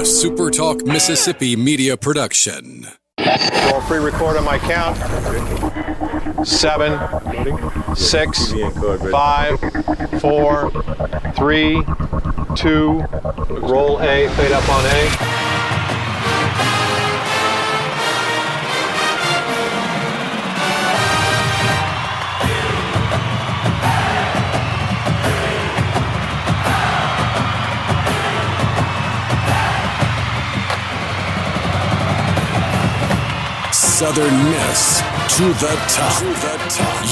SuperTalk Mississippi media production. Roll pre-record on my count. 7, 6, 5, 4, 3, 2. Roll A, fade up on A. Southern Miss to the top.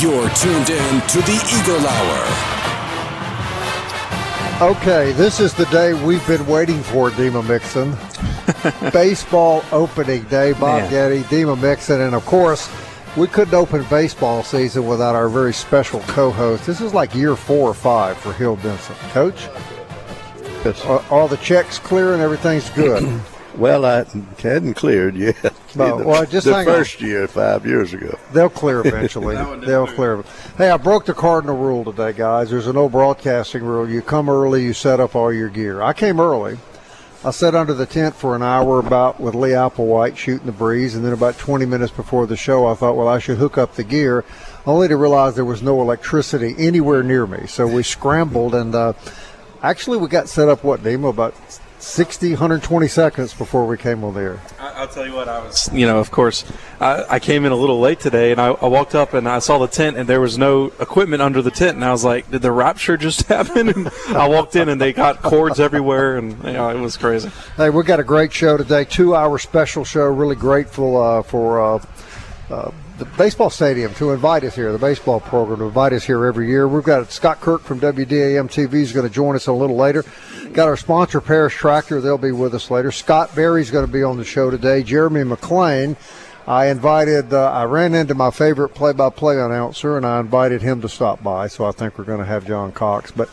You're tuned in to the Eagle Hour. Okay, this is the day we've been waiting for, Dima Mixon. Baseball opening day, Bob Getty, Dima Mixon, and of course, we couldn't open baseball season without our very special co-host. This is like year 4 or 5 for Hill Benson. Coach? Yes. Are all the checks clear and everything's good? Well, I hadn't cleared yet. Well, just the hang first year, 5 years ago. They'll clear eventually. They'll clear. Hey, I broke the cardinal rule today, guys. There's an old broadcasting rule. You come early, you set up all your gear. I came early. I sat under the tent for an hour about with Lee Applewhite shooting the breeze, and then about 20 minutes before the show, I thought, well, I should hook up the gear, only to realize there was no electricity anywhere near me. So we scrambled, and actually we got set up, Demo, about 120 seconds before we came on the air. I'll tell you what, of course, I came in a little late today, and I walked up and I saw the tent, and there was no equipment under the tent, and I was like, did the rapture just happen? And I walked in, and they got cords everywhere, and it was crazy. Hey, we got a great show today, 2-hour special show. Really grateful for the baseball stadium to invite us here, the baseball program to invite us here every year. We've got Scott Kirk from WDAM TV is going to join us a little later. Got our sponsor, Parrish Tractor. They'll be with us later. Scott Berry's going to be on the show today. Jeremy McClain. I ran into my favorite play-by-play announcer, and I invited him to stop by, so I think we're going to have John Cox. But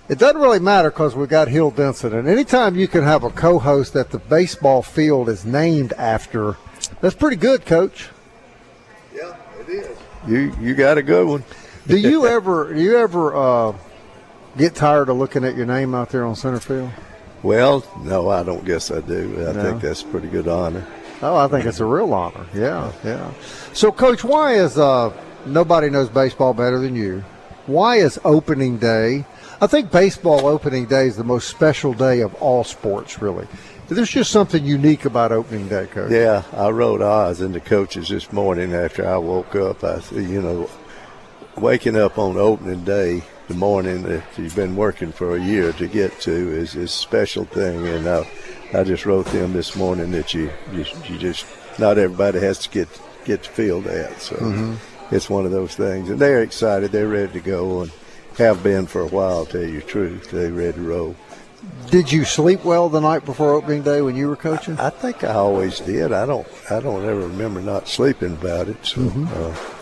it doesn't really matter because we've got Hill Denson. And anytime you can have a co-host that the baseball field is named after, that's pretty good, Coach. Yeah, it is. You got a good one. Do you ever get tired of looking at your name out there on center field? Well, no, I don't guess I do. I think that's a pretty good honor. Oh, I think it's a real honor. Yeah. So, Coach, why is nobody knows baseball better than you? Why is opening day? I think baseball opening day is the most special day of all sports, really. There's just something unique about opening day, Coach. Yeah, I wrote Oz into coaches this morning after I woke up. I said, waking up on opening day, the morning that you've been working for a year to get to is a special thing. And I just wrote them this morning that you just not everybody has to get to feel that. So It's one of those things. And they're excited. They're ready to go and have been for a while, to tell you the truth. They're ready to roll. Did you sleep well the night before opening day when you were coaching? I think I always did. I don't ever remember not sleeping about it. So,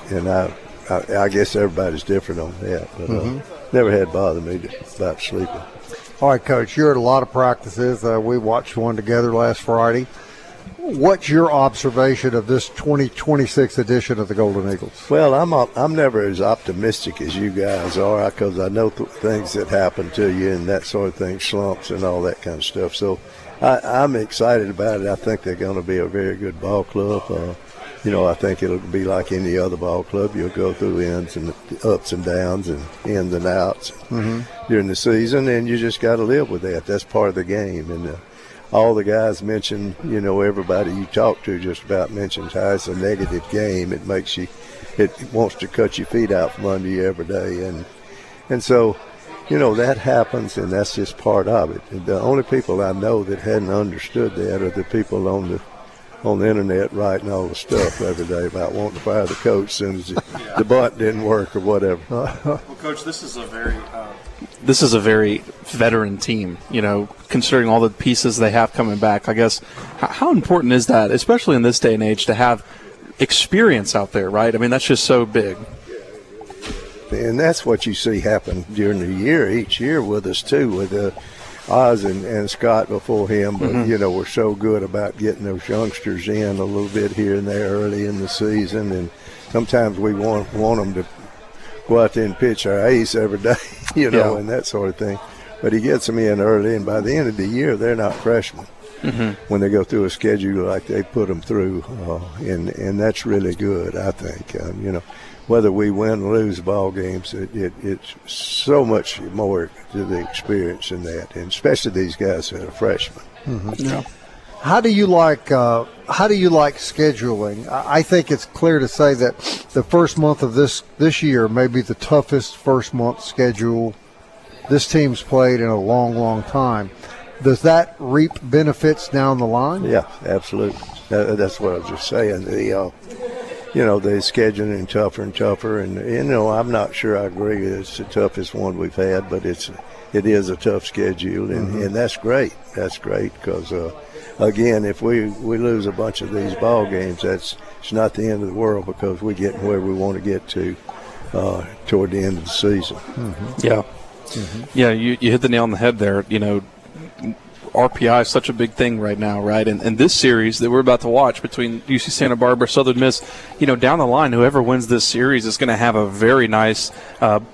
and I guess everybody's different on that. But never had bothered me about sleeping. All right, Coach, you're at a lot of practices. We watched one together last Friday. What's your observation of this 2026 edition of the Golden Eagles? Well, I'm never as optimistic as you guys are because I know things that happen to you and that sort of thing, slumps and all that kind of stuff. So I'm excited about it. I think they're going to be a very good ball club. I think it'll be like any other ball club. You'll go through ins and ups and downs and ins and outs during the season, and you just got to live with that. That's part of the game. And all the guys mention, everybody you talk to just about mentions how it's a negative game. It wants to cut your feet out from under you every day. And so, that happens, and that's just part of it. And the only people I know that hadn't understood that are the people on the internet writing all the stuff every day about wanting to fire the coach as soon as the bunt didn't work or whatever. Well, Coach, this is a very veteran team, considering all the pieces they have coming back. I guess, how important is that, especially in this day and age, to have experience out there, right? I mean, that's just so big. And that's what you see happen during the year, each year with us, too, with Oz and Scott before him. But, we're so good about getting those youngsters in a little bit here and there early in the season. And sometimes we want them to go out there and pitch our ace every day, and that sort of thing. But he gets them in early, and by the end of the year, they're not freshmen. when they go through a schedule like they put them through, and that's really good, I think. Whether we win or lose ball games, it's so much more to the experience in that, and especially these guys that are freshmen. Yeah. How do you like scheduling? I think it's clear to say that the first month of this year may be the toughest first month schedule this team's played in a long, long time. Does that reap benefits down the line? Yeah, absolutely. That's what I was just saying. The scheduling tougher and tougher, and I'm not sure I agree it's the toughest one we've had, but it is a tough schedule, and that's great. That's great because. Again, if we lose a bunch of these ball games, it's not the end of the world because we're getting where we want to get to toward the end of the season. Yeah. Yeah, you hit the nail on the head there. RPI is such a big thing right now, right? And this series that we're about to watch between UC Santa Barbara, Southern Miss, down the line, whoever wins this series is going to have a very nice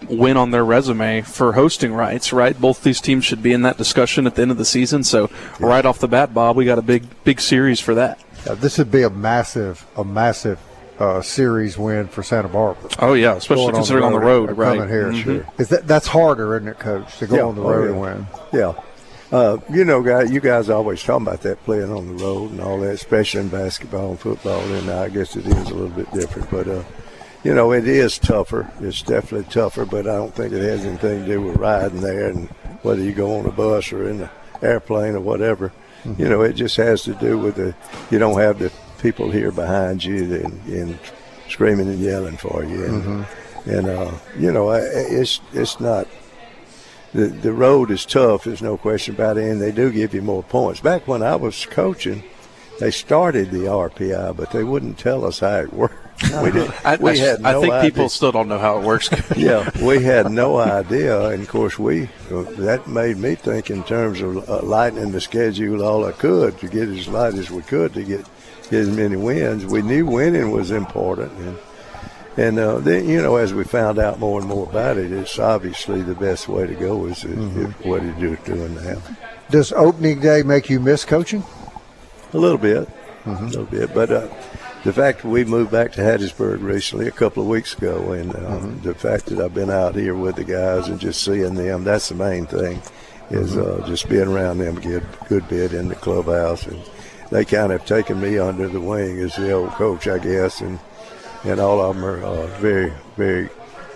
win on their resume for hosting rights, right? Both these teams should be in that discussion at the end of the season. So right off the bat, Bob, we got a big series for that. This would be a massive series win for Santa Barbara. Oh yeah, especially considering on the road, right? Coming here, sure. That's harder, isn't it, Coach, to go on the road and win? Yeah. You guys always talking about that playing on the road and all that, especially in basketball and football. And I guess it is a little bit different, but it is tougher. It's definitely tougher, but I don't think it has anything to do with riding there and whether you go on a bus or in an airplane or whatever. It just has to do with you don't have the people here behind you and screaming and yelling for you, it's not. The road is tough, there's no question about it, and they do give you more points. Back when I was coaching, they started the RPI, but they wouldn't tell us how it worked. I think people still don't know how it works. Yeah, we had no idea, and of course that made me think in terms of lightening the schedule all I could to get as light as we could to get as many wins. We knew winning was important, and then, as we found out more and more about it, it's obviously the best way to go is what you're doing now. Does opening day make you miss coaching? A little bit, But the fact that we moved back to Hattiesburg recently, a couple of weeks ago, and the fact that I've been out here with the guys and just seeing them, that's the main thing, is just being around them a good bit in the clubhouse. And they kind of have taken me under the wing as the old coach, I guess, and all of them are very, very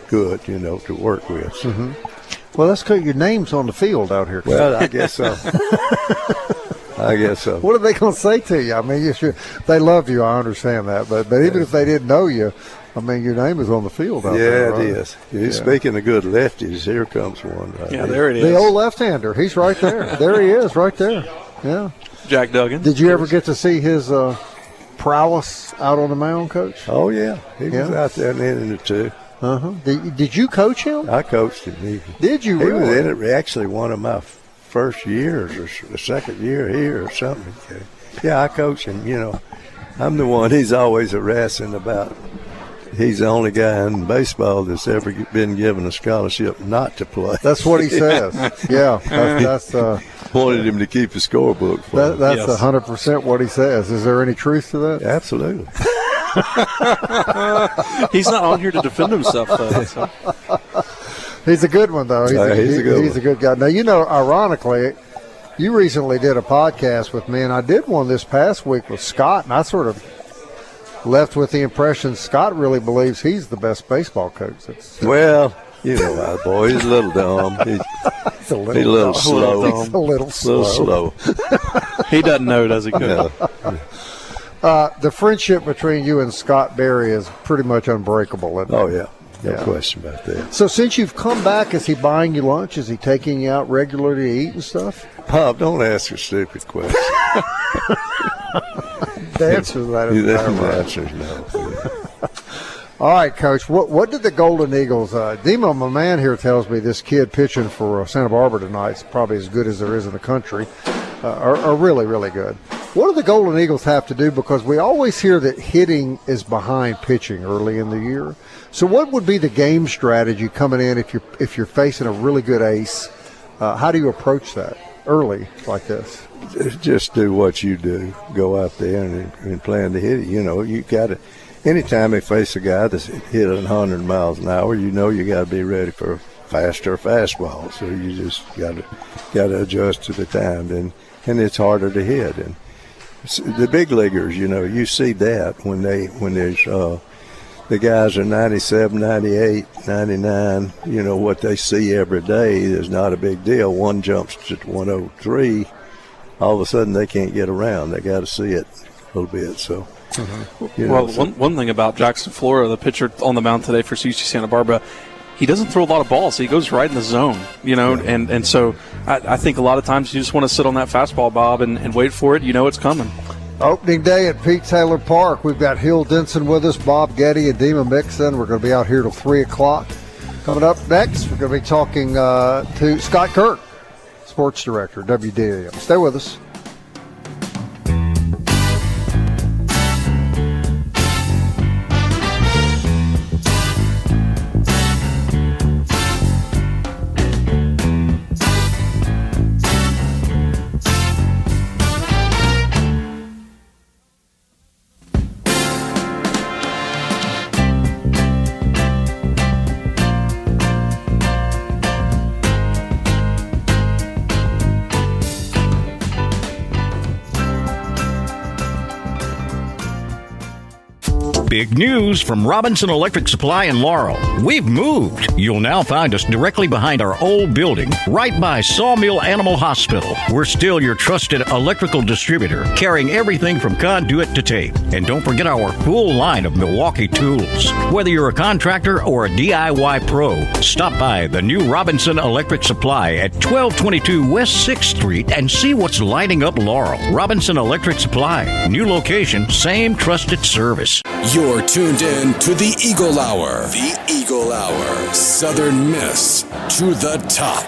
good, to work with. So. Well, that's because your name's on the field out here. Well, I guess so. What are they going to say to you? I mean, they love you. I understand that. But even if they didn't know you, I mean, your name is on the field out there, right? It is. Speaking of good lefties, here comes one. Right there it is. The old left-hander. He's right there. There he is, right there. Yeah. Jack Duggan. Did you ever get to see his prowess out on the mound, Coach? Oh, yeah. He was out there in the inning too. Did you coach him? I coached him. Did you really? He was in it actually one of my first years or the second year here or something. Yeah, I coached him. I'm the one he's always harassing about. He's the only guy in baseball that's ever been given a scholarship not to play. That's what he says. Yeah, that's wanted him to keep a scorebook for him. That's 100% what he says. Is there any truth to that? Absolutely. He's not on here to defend himself, though. So. He's a good one, though. He's a good guy. Now, ironically, you recently did a podcast with me, and I did one this past week with Scott, and I sort of left with the impression Scott really believes he's the best baseball coach. Well, our boy, he's a little dumb. He's a little slow. He's a little slow. He doesn't know, does he, Coach? No. The friendship between you and Scott Berry is pretty much unbreakable, isn't it? Oh, yeah. No question about that. So since you've come back, is he buying you lunch? Is he taking you out regularly to eat and stuff? Bob, don't ask a stupid question. The answer to that is no. The answer is no. All right, Coach. What did the Golden Eagles? Demo, my man here, tells me this kid pitching for Santa Barbara tonight is probably as good as there is in the country. Are really, really good. What do the Golden Eagles have to do? Because we always hear that hitting is behind pitching early in the year. So what would be the game strategy coming in if you're facing a really good ace? How do you approach that? early like this? Just do what you do. Go out there and plan to hit it. You know, you got to. Anytime they face a guy that's hitting 100 miles an hour, you know you got to be ready for a faster fastball. So you just got to adjust to the time, and it's harder to hit. And the big leaguers, you know, you see that when there's the guys are 97, 98, 99. You know what they see every day is not a big deal. One jumps to 103. All of a sudden they can't get around. They got to see it a little bit. So. You know, one thing about Jackson Flora, the pitcher on the mound today for UC Santa Barbara, he doesn't throw a lot of balls. He goes right in the zone, you know, and so I think a lot of times you just want to sit on that fastball, Bob, and wait for it. You know it's coming. Opening day at Pete Taylor Park. We've got Hill Denson with us, Bob Getty, and Dima Mixon. We're going to be out here till 3 o'clock. Coming up next, we're going to be talking to Scott Kirk, sports director, WDAM. Stay with us. Big news from Robinson Electric Supply in Laurel. We've moved. You'll now find us directly behind our old building, right by Sawmill Animal Hospital. We're still your trusted electrical distributor, carrying everything from conduit to tape. And don't forget our full line of Milwaukee tools. Whether you're a contractor or a DIY pro, stop by the new Robinson Electric Supply at 1222 West 6th Street and see what's lighting up Laurel. Robinson Electric Supply. New location, same trusted service. You're tuned in to the Eagle Hour. The Eagle Hour. Southern Miss to the top.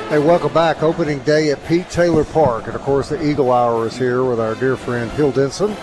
Hey, welcome back. Opening day at Pete Taylor Park. And, of course, the Eagle Hour is here with our dear friend Hill Denson,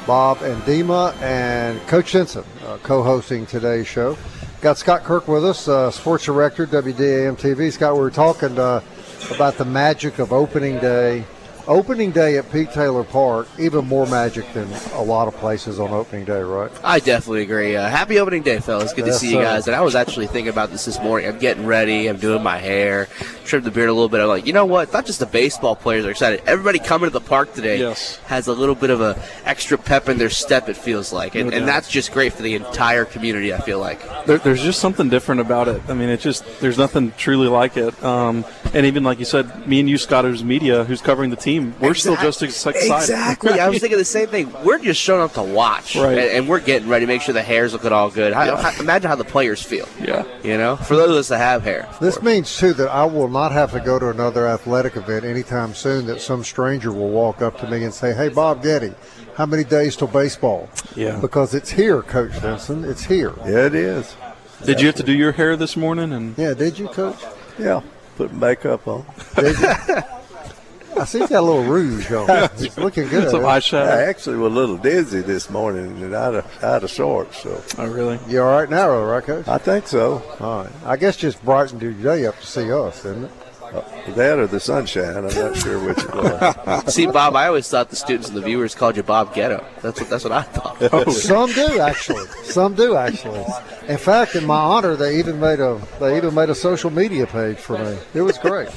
Bob and Dima, and Coach Denson co-hosting today's show. Got Scott Kirk with us, sports director, WDAM TV. Scott, we were talking about the magic of opening day. Opening day at Pete Taylor Park, even more magic than a lot of places on opening day, right? I definitely agree. Happy opening day, fellas. Good to see you guys. And I was actually thinking about this morning. I'm getting ready. I'm doing my hair, trimmed the beard a little bit. I'm like, you know what? It's not just the baseball players are excited. Everybody coming to the park today has a little bit of a extra pep in their step, it feels like. And that's just great for the entire community, I feel like. There's just something different about it. I mean, there's nothing truly like it. And even like you said, me and you, Scott, who's media, who's covering the team, we're still just as excited. Exactly. Right? I was thinking the same thing. We're just showing up to watch, and we're getting ready to make sure the hair's looking all good. Imagine how the players feel. Yeah. You know, for those of us that have hair. This means, too, that I will not have to go to another athletic event anytime soon that some stranger will walk up to me and say, hey, Bob Getty, how many days till baseball? Yeah. Because it's here, Coach Denson. It's here. Yeah, it is. Did you have to do your hair this morning? Yeah, did you, Coach? Yeah, put makeup on. Did you? I see he's got a little rouge on. It's looking good. Some eyeshadow. I actually was a little dizzy this morning and out of sorts. So. Oh, really? You all right now, right, Coach? I think so. All right. I guess just brightened your day up to see us, isn't it? That or the sunshine. I'm not sure which it was. See, Bob, I always thought the students and the viewers called you Bob Ghetto. That's what I thought. Oh. Some do actually. In fact, in my honor, they even made a social media page for me. It was great.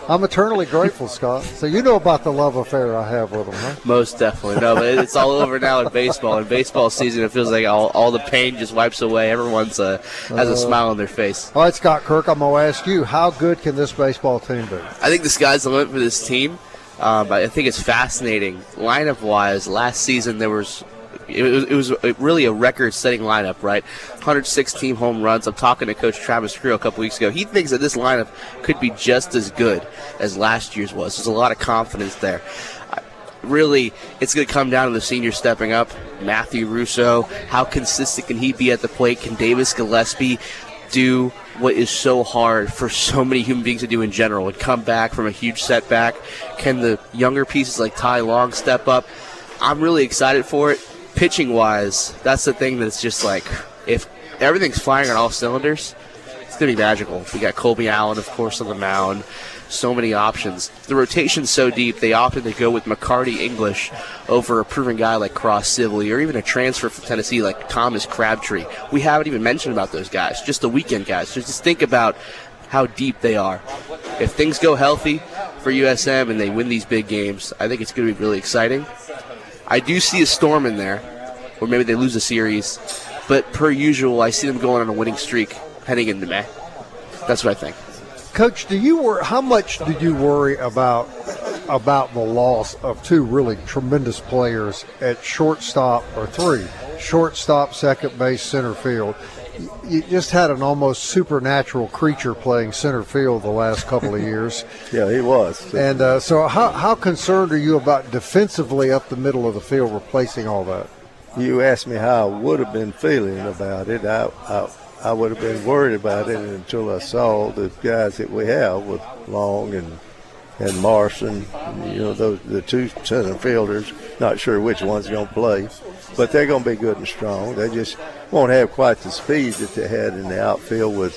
I'm eternally grateful, Scott. So you know about the love affair I have with them, huh? Most definitely. No, but it's all over now in baseball. In baseball season, it feels like all the pain just wipes away. Everyone's has a smile on their face. All right, Scott Kirk, I'm going to ask you, how good can this baseball team be? I think the sky's the limit for this team. I think it's fascinating. Lineup-wise, last season there was – it was really a record-setting lineup, right? 116 home runs. I'm talking to Coach Travis Creel a couple weeks ago. He thinks that this lineup could be just as good as last year's was. There's a lot of confidence there. Really, it's going to come down to the seniors stepping up. Matthew Russo, how consistent can he be at the plate? Can Davis Gillespie do what is so hard for so many human beings to do in general and come back from a huge setback? Can the younger pieces like Ty Long step up? I'm really excited for it. Pitching-wise, that's the thing that's just like, if everything's firing on all cylinders, it's going to be magical. We got Colby Allen, of course, on the mound. so many options. The rotation's so deep, they opted to go with McCarty English over a proven guy like Cross Sibley, or even a transfer from Tennessee like Thomas Crabtree. We haven't even mentioned about those guys, just the weekend guys. So just think about how deep they are. If things go healthy for USM and they win these big games, I think it's going to be really exciting. I do see a storm in there, or maybe they lose a series, but per usual, I see them going on a winning streak heading into May. That's what I think. Coach, how much do you worry about the loss of two really tremendous players at shortstop, or three, shortstop, second base, center field? You just had an almost supernatural creature playing center field the last couple of years. Yeah, he was. And so how concerned are you about defensively up the middle of the field replacing all that? You asked me how I would have been feeling about it. I would have been worried about it until I saw the guys that we have with Long and Marson, the two center fielders. Not sure which one's going to play, but they're going to be good and strong. They just won't have quite the speed that they had in the outfield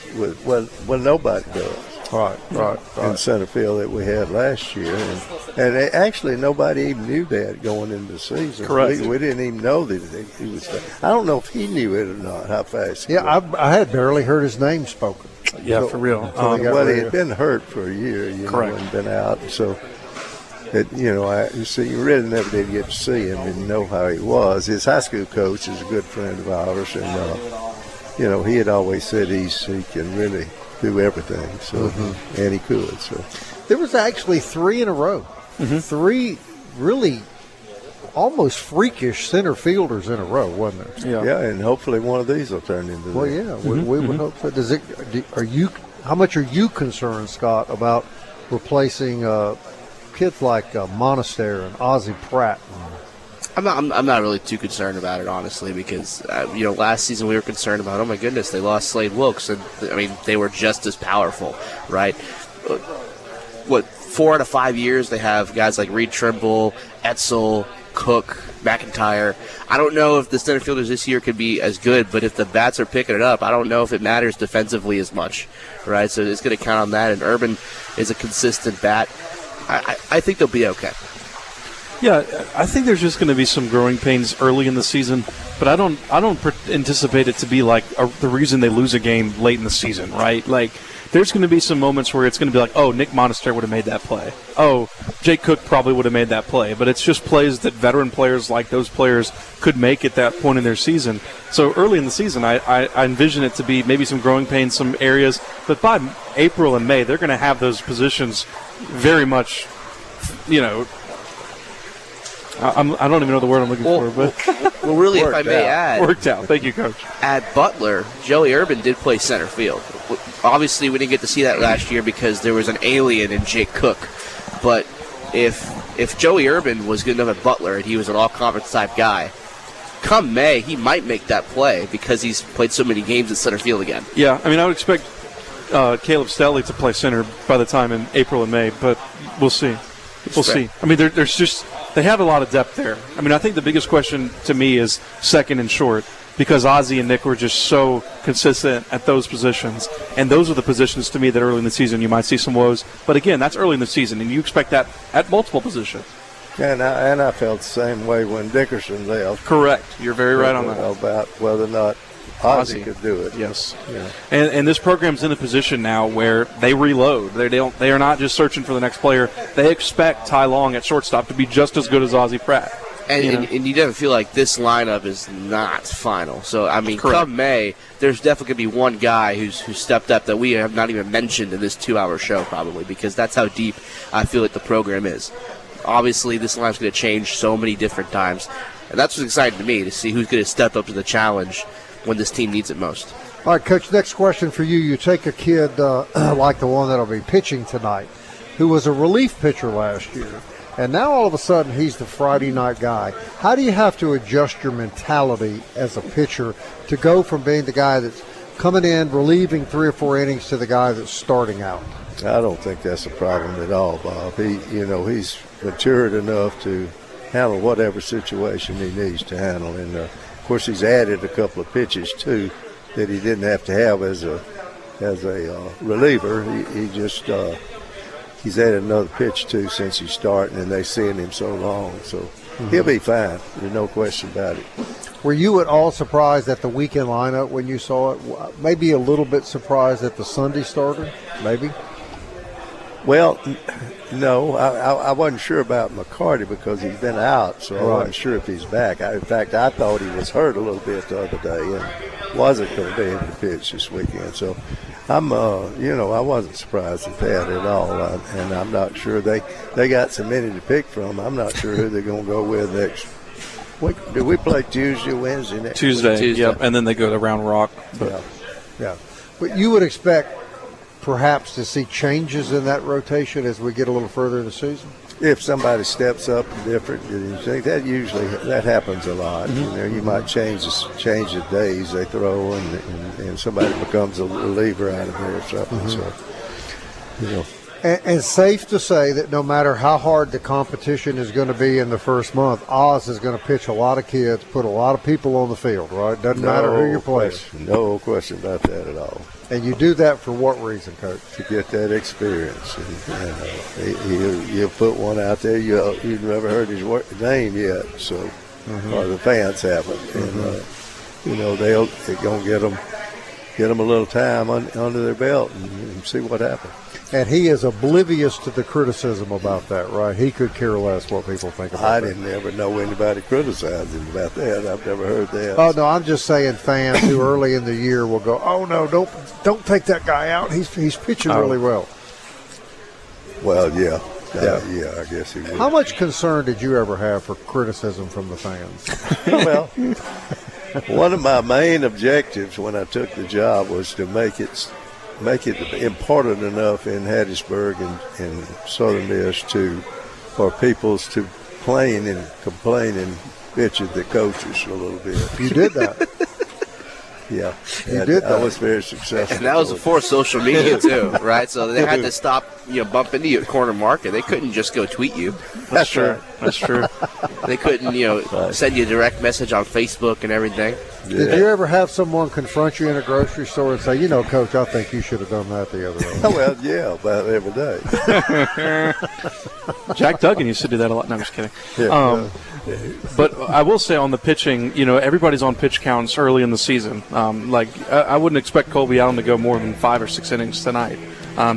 when nobody does. Right. In center field that we had last year. And actually nobody even knew that going into the season. Correct. We didn't even know that he was there. I don't know if he knew it or not, how fast he was. I had barely heard his name spoken. Yeah, for real. Well, he had been hurt for a year, Correct. And been out. So, you really never did get to see him and know how he was. His high school coach is a good friend of ours, and, he had always said he can really do everything, so and he could. So there was actually three in a row, three really almost freakish center fielders in a row, wasn't there? Yeah, and hopefully one of these will turn into. Well, that. we would hope so. How much are you concerned, Scott, about replacing kids like Monaster and Ozzie Pratt? I'm not really too concerned about it, honestly, because last season we were concerned about, oh my goodness, they lost Slade Wilkes, and they were just as powerful, right? 4 out of 5 years they have guys like Reed Trimble, Etzel, Cook, McIntyre. I don't know if the center fielders this year could be as good, but if the bats are picking it up, I don't know if it matters defensively as much, right? So it's going to count on that, and Urban is a consistent bat. I think they'll be okay. Yeah, I think there's just going to be some growing pains early in the season, but I don't anticipate it to be like the reason they lose a game late in the season, right? Like, there's going to be some moments where it's going to be like, oh, Nick Monaster would have made that play. Oh, Jake Cook probably would have made that play. But it's just plays that veteran players like those players could make at that point in their season. So early in the season, I envision it to be maybe some growing pains, some areas. But by April and May, they're going to have those positions very much, I don't even know the word I'm looking for, but well, really, if I may add, worked out. Thank you, Coach. At Butler, Joey Urban did play center field. Obviously, we didn't get to see that last year because there was an alien in Jake Cook. But if Joey Urban was good enough at Butler and he was an all-conference type guy, come May he might make that play because he's played so many games at center field again. Yeah, I would expect Caleb Stelly to play center by the time in April and May, but we'll see. We'll see. There's just they have a lot of depth there. I think the biggest question to me is second and short, because Ozzie and Nick were just so consistent at those positions. And those are the positions to me that early in the season you might see some woes. But again, that's early in the season, and you expect that at multiple positions. And I felt the same way when Dickerson left. Correct. You're very right on that. About whether or not Ozzie could do it. Yes. Yeah. And this program's in a position now where they reload. They are not just searching for the next player. They expect Ty Long at shortstop to be just as good as Ozzie Pratt. And you definitely feel like this lineup is not final. So, come May, there's definitely going to be one guy who's stepped up that we have not even mentioned in this 2-hour show probably, because that's how deep I feel like the program is. Obviously, this lineup's going to change so many different times. And that's what's exciting to me, to see who's going to step up to the challenge when this team needs it most. All right, Coach, next question for you. You take a kid like the one that will be pitching tonight, who was a relief pitcher last year, and now all of a sudden he's the Friday night guy. How do you have to adjust your mentality as a pitcher to go from being the guy that's coming in, relieving 3 or 4 innings, to the guy that's starting out? I don't think that's a problem at all, Bob. He's matured enough to handle whatever situation he needs to handle, and of course he's added a couple of pitches too that he didn't have to have as a reliever. He just he's had another pitch too since he's starting, and they've seen him so long. So he'll be fine. There's no question about it. Were you at all surprised at the weekend lineup when you saw it? Maybe a little bit surprised at the Sunday starter, maybe? Well, no, I wasn't sure about McCarty because he's been out, so I wasn't sure if he's back. In fact, I thought he was hurt a little bit the other day and wasn't going to be able to pitch this weekend. So I'm, I wasn't surprised at that at all, and I'm not sure they got so many to pick from. I'm not sure who they're going to go with next. Do we play Tuesday, Wednesday next? Tuesday, yep, and then they go to Round Rock. Yeah. But you would expect perhaps to see changes in that rotation as we get a little further in the season? If somebody steps up different, that happens a lot. You might change the days they throw, and somebody becomes a reliever out of there or something. So, And safe to say that no matter how hard the competition is going to be in the first month, Oz is going to pitch a lot of kids, put a lot of people on the field, right? Doesn't matter who you're playing. No question about that at all. And you do that for what reason, Coach? To get that experience. You'll put one out there. You've never heard his name yet, so or the fans haven't. And they're going to get them a little time under their belt and see what happens. And he is oblivious to the criticism about that, right? He could care less what people think about that. I didn't ever know anybody criticizing him about that. I've never heard that. Oh, no, I'm just saying fans who early in the year will go, oh, no, don't take that guy out. He's pitching really well. Well, yeah, I guess he would. How much concern did you ever have for criticism from the fans? Well, one of my main objectives when I took the job was to make it important enough in Hattiesburg and Southern Miss for people to complain and bitch at the coaches a little bit. You did that. Yeah. You did that. I was very successful. And that was before social media, too, right? So they had to stop, bump into you at corner market. They couldn't just go tweet you. That's true. That's true. They couldn't, send you a direct message on Facebook and everything. Yeah. Did you ever have someone confront you in a grocery store and say, Coach, I think you should have done that the other day? Well, yeah, about every day. Jack Duggan used to do that a lot. No, I'm just kidding. Yeah, But I will say on the pitching, everybody's on pitch counts early in the season. I wouldn't expect Colby Allen to go more than 5 or 6 innings tonight.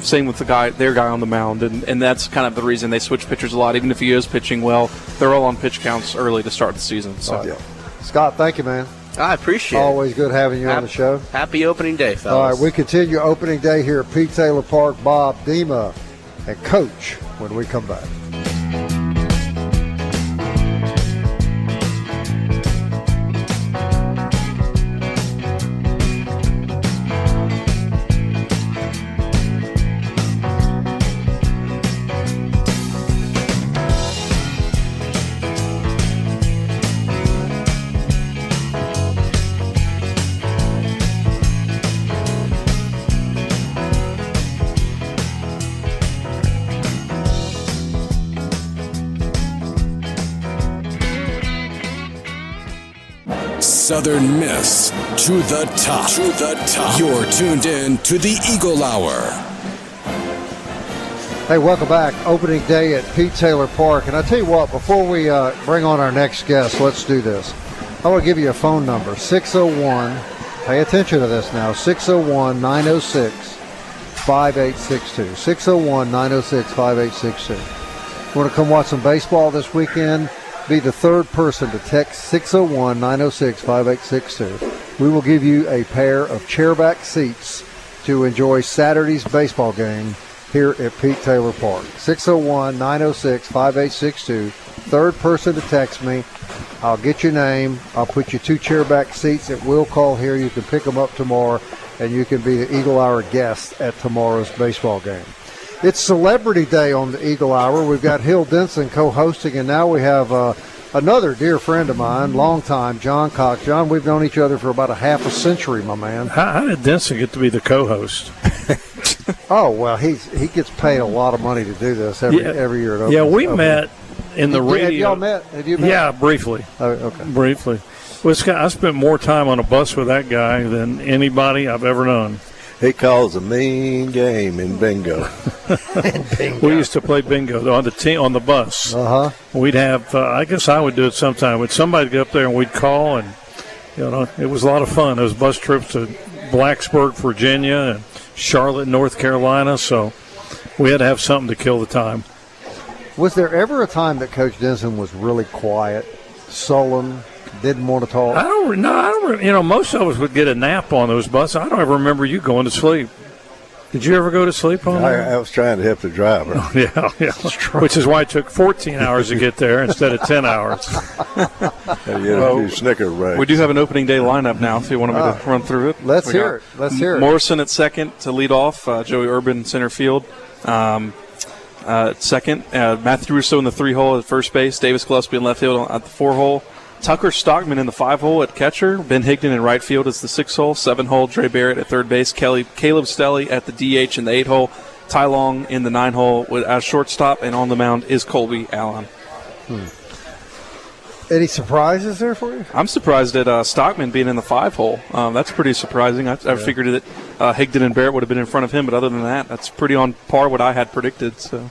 Same with their guy on the mound, and that's kind of the reason they switch pitchers a lot. Even if he is pitching well, they're all on pitch counts early to start the season. So, Scott, thank you, man. I appreciate it. Always good having you on the show. Happy opening day, fellas. All right, we continue opening day here at Pete Taylor Park. Bob, Dima, and Coach when we come back. Southern Miss to the top. To the top. You're tuned in to the Eagle Hour. Hey, welcome back. Opening day at Pete Taylor Park. And I tell you what, before we bring on our next guest, let's do this. I want to give you a phone number, 601. Pay attention to this now, 601-906-5862. 601-906-5862. You want to come watch some baseball this weekend? Be the third person to text 601-906-5862. We will give you a pair of chairback seats to enjoy Saturday's baseball game here at Pete Taylor Park. 601-906-5862. Third person to text me. I'll get your name. I'll put you 2 chairback seats at will call here. You can pick them up tomorrow, and you can be the Eagle Hour guest at tomorrow's baseball game. It's Celebrity Day on the Eagle Hour. We've got Hill Denson co-hosting, and now we have another dear friend of mine, longtime, John Cox. John, we've known each other for about a half a century, my man. How did Denson get to be the co-host? Oh, well, he gets paid a lot of money to do this every year. Yeah, we met in the radio. Have y'all met? Have you met? Yeah, briefly. Oh, okay. Briefly. Well, Scott, I spent more time on a bus with that guy than anybody I've ever known. He calls a mean game in bingo. We used to play bingo on the bus. We'd have, I guess I would do it sometime. Would somebody get up there and we'd call, and it was a lot of fun. Those bus trips to Blacksburg, Virginia, and Charlotte, North Carolina. So we had to have something to kill the time. Was there ever a time that Coach Denson was really quiet, sullen, didn't want to talk? I don't know. Most of us would get a nap on those buses. I don't ever remember you going to sleep. Did you ever go to sleep on that? I was trying to help the driver. Yeah. Which is why it took 14 hours to get there instead of 10 hours. Snicker breaks. We do have an opening day lineup now, if you want me to run through it. Let's hear it. Morrison at second to lead off. Joey Urban center field. Second, Matthew Russo in the 3-hole at first base. Davis Gillespie in left field at the 4-hole. Tucker Stockman in the 5-hole at catcher. Ben Higdon in right field is the 6-hole. 7-hole, Dre Barrett at third base. Caleb Stelly at the DH in the 8-hole. Ty Long in the 9-hole as shortstop. And on the mound is Colby Allen. Any surprises there for you? I'm surprised at Stockman being in the 5-hole. That's pretty surprising. I figured that Higdon and Barrett would have been in front of him, but other than that, that's pretty on par what I had predicted. So,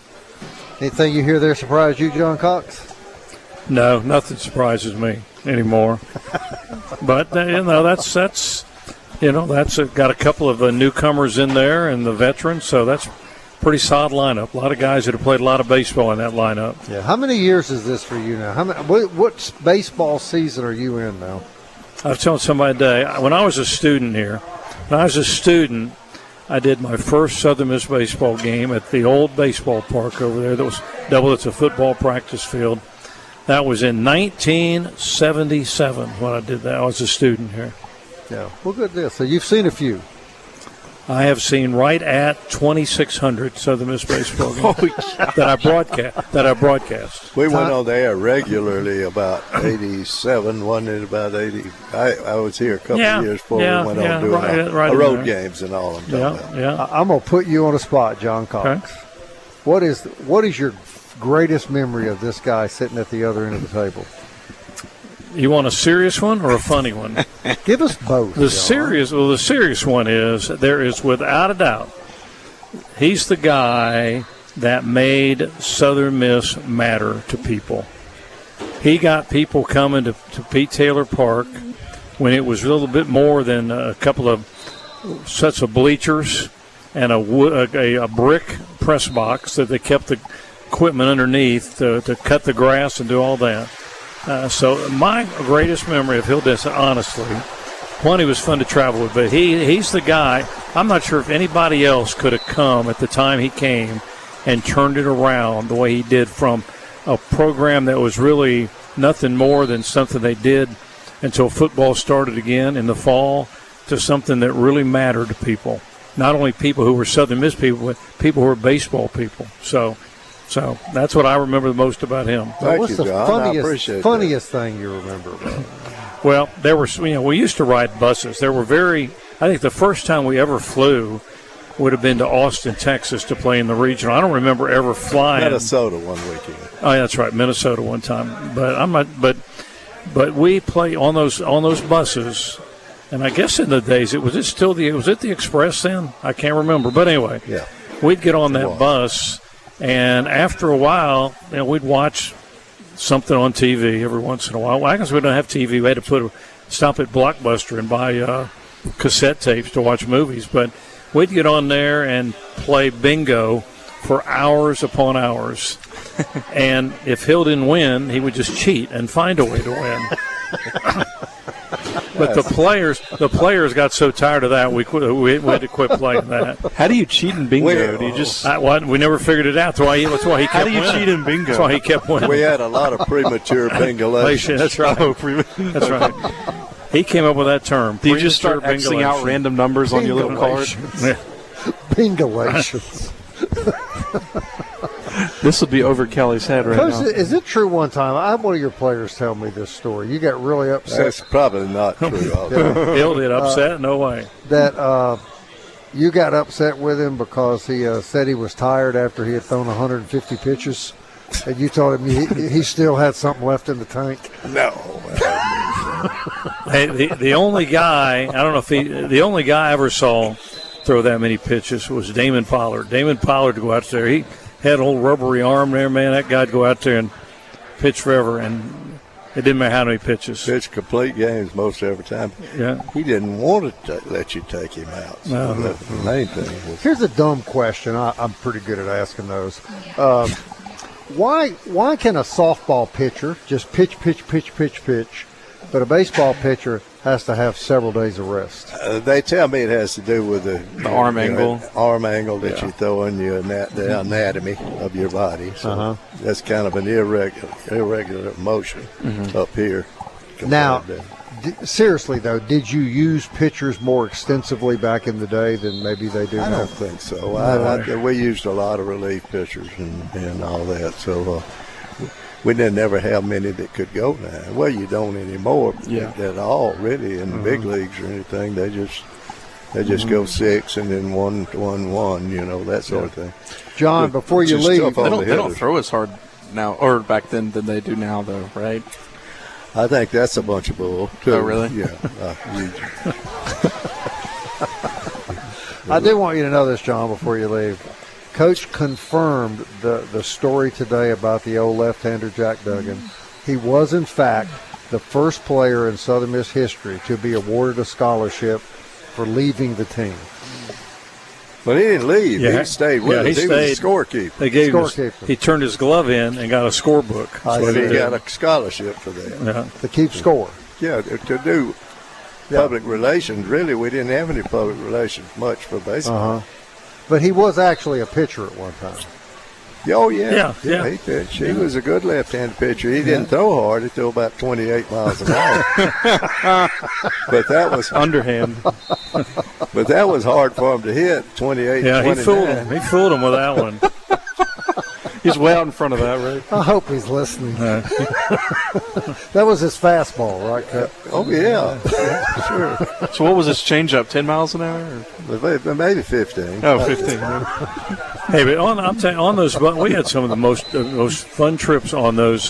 anything you hear there surprise you, John Cox? No, nothing surprises me anymore. But that's got a couple of newcomers in there and the veterans, so that's pretty solid lineup. A lot of guys that have played a lot of baseball in that lineup. Yeah. How many years is this for you now? What baseball season are you in now? I was telling somebody today, when I was a student here, I did my first Southern Miss baseball game at the old baseball park over there that was doubled as a football practice field. That was in 1977 when I did that. I was a student here. Yeah. Well, good deal. So you've seen a few. I have seen right at 2,600 Southern Miss baseball games that I broadcast. We went on the air regularly about 87, wasn't it about 80? I was here a couple of years before we went on doing road games and all of them. I'm going to put you on the spot, John Cox. Okay. What is your greatest memory of this guy sitting at the other end of the table? You want a serious one or a funny one? Give us both. The serious one is, there is without a doubt, he's the guy that made Southern Miss matter to people. He got people coming to Pete Taylor Park when it was a little bit more than a couple of sets of bleachers and a brick press box that they kept the equipment underneath to cut the grass and do all that. So my greatest memory of Hill Denson, honestly, one, he was fun to travel with, but he's the guy. I'm not sure if anybody else could have come at the time he came and turned it around the way he did, from a program that was really nothing more than something they did until football started again in the fall, to something that really mattered to people. Not only people who were Southern Miss people, but people who were baseball people. So that's what I remember the most about him. What's the funniest thing you remember about him? Well, we used to ride buses. I think the first time we ever flew would have been to Austin, Texas, to play in the regional. I don't remember ever flying. Minnesota one weekend. Oh, yeah, that's right, Minnesota one time. But we play on those buses. And I guess in the days, was it the Express then? I can't remember. But anyway, we'd get on that bus. And after a while, we'd watch something on TV every once in a while. Well, I guess we don't have TV. We had to stop at Blockbuster and buy cassette tapes to watch movies. But we'd get on there and play bingo for hours upon hours. And if Hill didn't win, he would just cheat and find a way to win. But the players got so tired of that, we had to quit playing that. How do you cheat in bingo? Do you just? We never figured it out. That's why he kept winning. How do you cheat in bingo? That's why he kept winning. We had a lot of premature bingolations. That's right. That's right. He came up with that term. Do you just start Xing out random numbers on your little card? Bingolations. This will be over Kelly's head right now. Is it true one time? I had one of your players tell me this story. You got really upset. That's probably not true. Hill did upset? No way. That you got upset with him because he said he was tired after he had thrown 150 pitches, and you told him he still had something left in the tank. No. Hey, the only guy, I don't know if the only guy I ever saw throw that many pitches was Damon Pollard. Damon Pollard to go out there. He had an old rubbery arm there, man. That guy'd go out there and pitch forever, and it didn't matter how many pitches. Pitch complete games most every time. Yeah. He didn't want to let you take him out. So No. the main thing was. Here's a dumb question. I'm pretty good at asking those. Why can a softball pitcher just pitch, but a baseball pitcher has to have several days of rest? They tell me it has to do with the arm angle. Arm angle that you throw in the anatomy of your body. So that's kind of an irregular motion up here. Now, compared to- seriously though, did you use pitchers more extensively back in the day than maybe they do I now? don't think so. We used a lot of relief pitchers and all that. So we didn't ever have many that could go now. Well, you don't anymore at all, really, in the big leagues or anything. They just go 6 and then 1-1, that sort of thing. John, before you Just leave, tough on the They don't hitters. throw as hard now, or back then, than they do now, though, right? I think that's a bunch of bull, too. Oh, really? Yeah. I do want you to know this, John, before you leave. Coach confirmed the story today about the old left-hander Jack Duggan. He was, in fact, the first player in Southern Miss history to be awarded a scholarship for leaving the team. But he didn't leave. Yeah. He stayed with us. He was a scorekeeper. They gave him Scorekeeper. he turned his glove in and got a scorebook. I But see. he got a scholarship for that. Yeah. To keep score. Yeah, to do public relations. Really, we didn't have any public relations much for baseball. But he was actually a pitcher at one time. Oh, yeah. Yeah. He pitched. He was a good left-handed pitcher. He didn't throw hard. He threw about 28 miles an hour. But that was Underhand. But that was hard for him to hit, 28, Yeah, he 29. fooled him. He fooled him with that one. He's way out in front of that, right? I hope he's listening. That was his fastball, right, Cut? Oh, yeah. Sure. So what was his changeup, 10 miles an hour? Or? But maybe 15. Oh, 15. Hey, but I'm telling you, on those, we had some of the most fun trips on those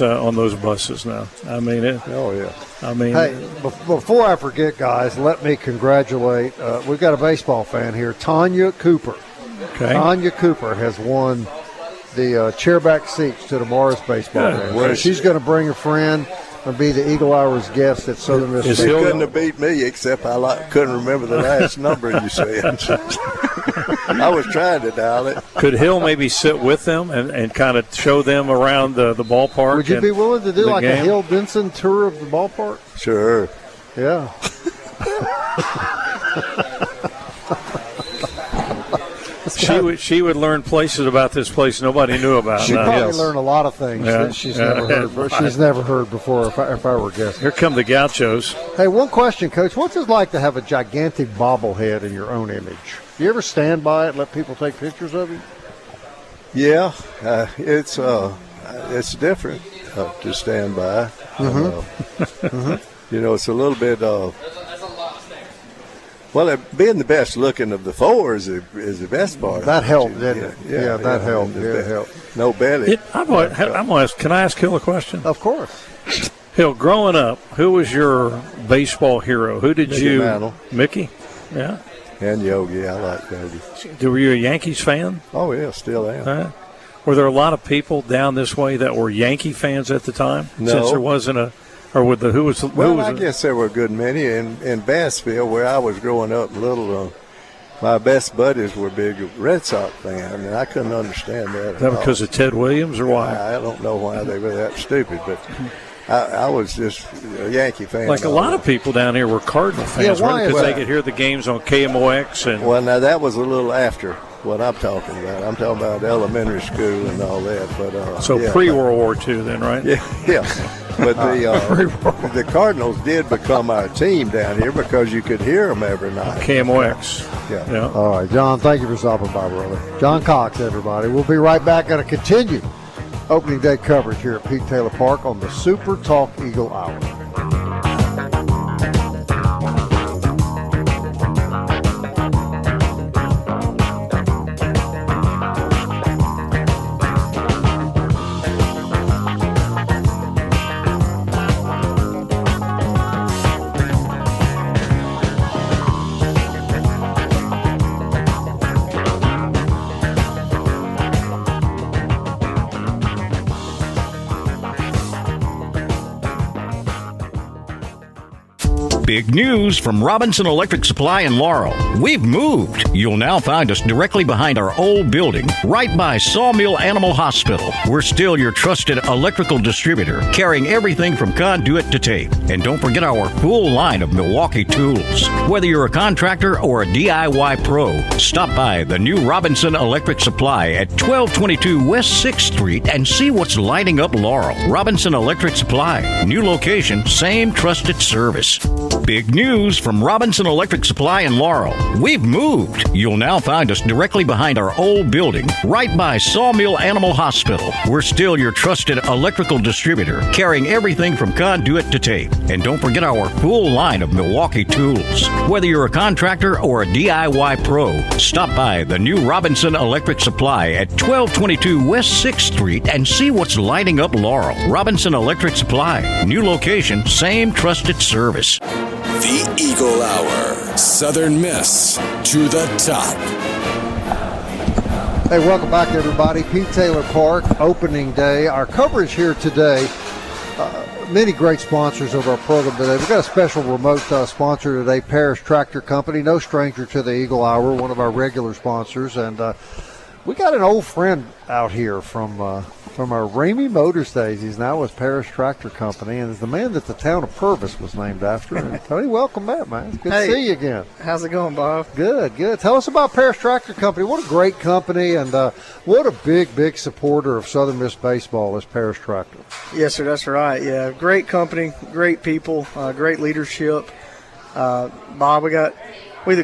buses. Now, I mean, Oh, yeah. Hey, before I forget, guys, let me congratulate. We've got a baseball fan here, Tanya Cooper. okay. Tanya Cooper has won the chairback seats to tomorrow's baseball Good. game. So she's going to bring a friend and be the Eagle Hour's guest at Southern Miss. Is He Hill- couldn't have beat me, except I couldn't remember the last number you said. I was trying to dial it. Could Hill maybe sit with them and kind of show them around the ballpark? Would you and be willing to do the like a game? Hill Benson tour of the ballpark? Sure. Yeah. She would learn places about this place nobody knew about. She'd Now, probably yes. learn a lot of things Yeah. that she's Yeah. never heard. She's never heard before. If I were guessing. Here come the Gauchos. Hey, one question, Coach. What's it like to have a gigantic bobblehead in your own image? Do you ever stand by it and let people take pictures of you? Yeah, it's different to stand by. It's a little bit of. Well, being the best looking of the four is the best part. That helped, didn't it? Yeah, that helped. and Yeah, the it helped. No belly. I'm going to ask. Can I ask Hill a question? Of course. Hill, growing up, who was your baseball hero? Who did Mickey you? Mantle. Mickey. Yeah. And Yogi, I like Yogi. Were you a Yankees fan? Oh yeah, still am. Were there a lot of people down this way that were Yankee fans at the time? No. Since there wasn't a, or with the who was? Well, I guess there were a good many in Bassville, where I was growing up. My best buddies were big Red Sox fans, and I couldn't understand that. Is that because of Ted Williams or why? I don't know why they were that stupid, but I was just a Yankee fan. Like a lot of people down here were Cardinal fans, why is because they that? could hear the games on KMOX and. Well, now that was a little after what I'm talking about. I'm talking about elementary school and all that. But So yeah. pre-World War II, then, right? Yeah. But the Cardinals did become our team down here because you could hear them every night. KMOX. Yeah. Yeah. All right, John, thank you for stopping by, brother. John Cox, everybody. We'll be right back. Going to continue opening day coverage here at Pete Taylor Park on the Super Talk Eagle Hour. Big news from Robinson Electric Supply in Laurel. We've moved. You'll now find us directly behind our old building, right by Sawmill Animal Hospital. We're still your trusted electrical distributor, carrying everything from conduit to tape. And don't forget our full line of Milwaukee tools. Whether you're a contractor or a DIY pro, stop by the new Robinson Electric Supply at 1222 West 6th Street and see what's lighting up Laurel. Robinson Electric Supply. New location, same trusted service. Big news from Robinson Electric Supply in Laurel. We've moved. You'll now find us directly behind our old building, right by Sawmill Animal Hospital. We're still your trusted electrical distributor, carrying everything from conduit to tape. And don't forget our full line of Milwaukee tools. Whether you're a contractor or a DIY pro, stop by the new Robinson Electric Supply at 1222 West 6th Street and see what's lighting up Laurel. Robinson Electric Supply. New location, same trusted service. The Eagle Hour. Southern Miss to the top. Hey, welcome back, everybody. Pete Taylor Park, opening day. Our coverage here today, many great sponsors of our program today. We've got a special remote sponsor today, Paris Tractor Company. No stranger to the Eagle Hour, one of our regular sponsors. And we got an old friend out here from our Ramey Motors days. He's now with Paris Tractor Company, and is the man that the town of Purvis was named after. And Tony, welcome back, man. It's good to see you again. How's it going, Bob? Good, good. Tell us about Paris Tractor Company. What a great company, and what a big supporter of Southern Miss baseball is Paris Tractor. Yes, sir, that's right. Yeah, great company, great people, great leadership. Bob, we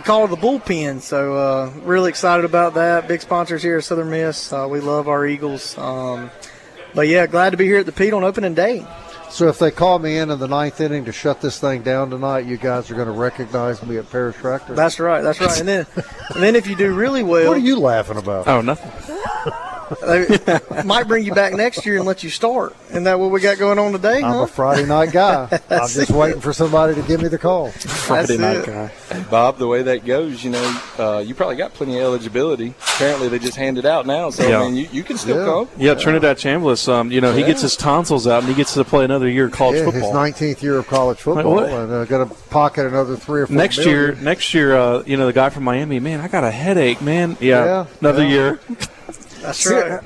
call it the bullpen, so really excited about that. Big sponsors here at Southern Miss. We love our Eagles. But, yeah, glad to be here at the Pete on opening day. So if they call me in the ninth inning to shut this thing down tonight, you guys are going to recognize me at Paris Tractor? That's right. And then if you do really well. What are you laughing about? Oh, nothing. They might bring you back next year and let you start. Isn't that what we got going on today? I'm a Friday night guy. I'm just waiting for somebody to give me the call. Friday night guy. And Bob, the way that goes, you probably got plenty of eligibility. Apparently, they just hand it out now. So, yeah. I mean, you can still call. Yeah, Trinidad Chambliss, he gets his tonsils out and he gets to play another year of college football. His 19th year of college football, and going to pocket another 3 or 4 Next year, the guy from Miami, man, I got a headache, man. Yeah, another year. That's right.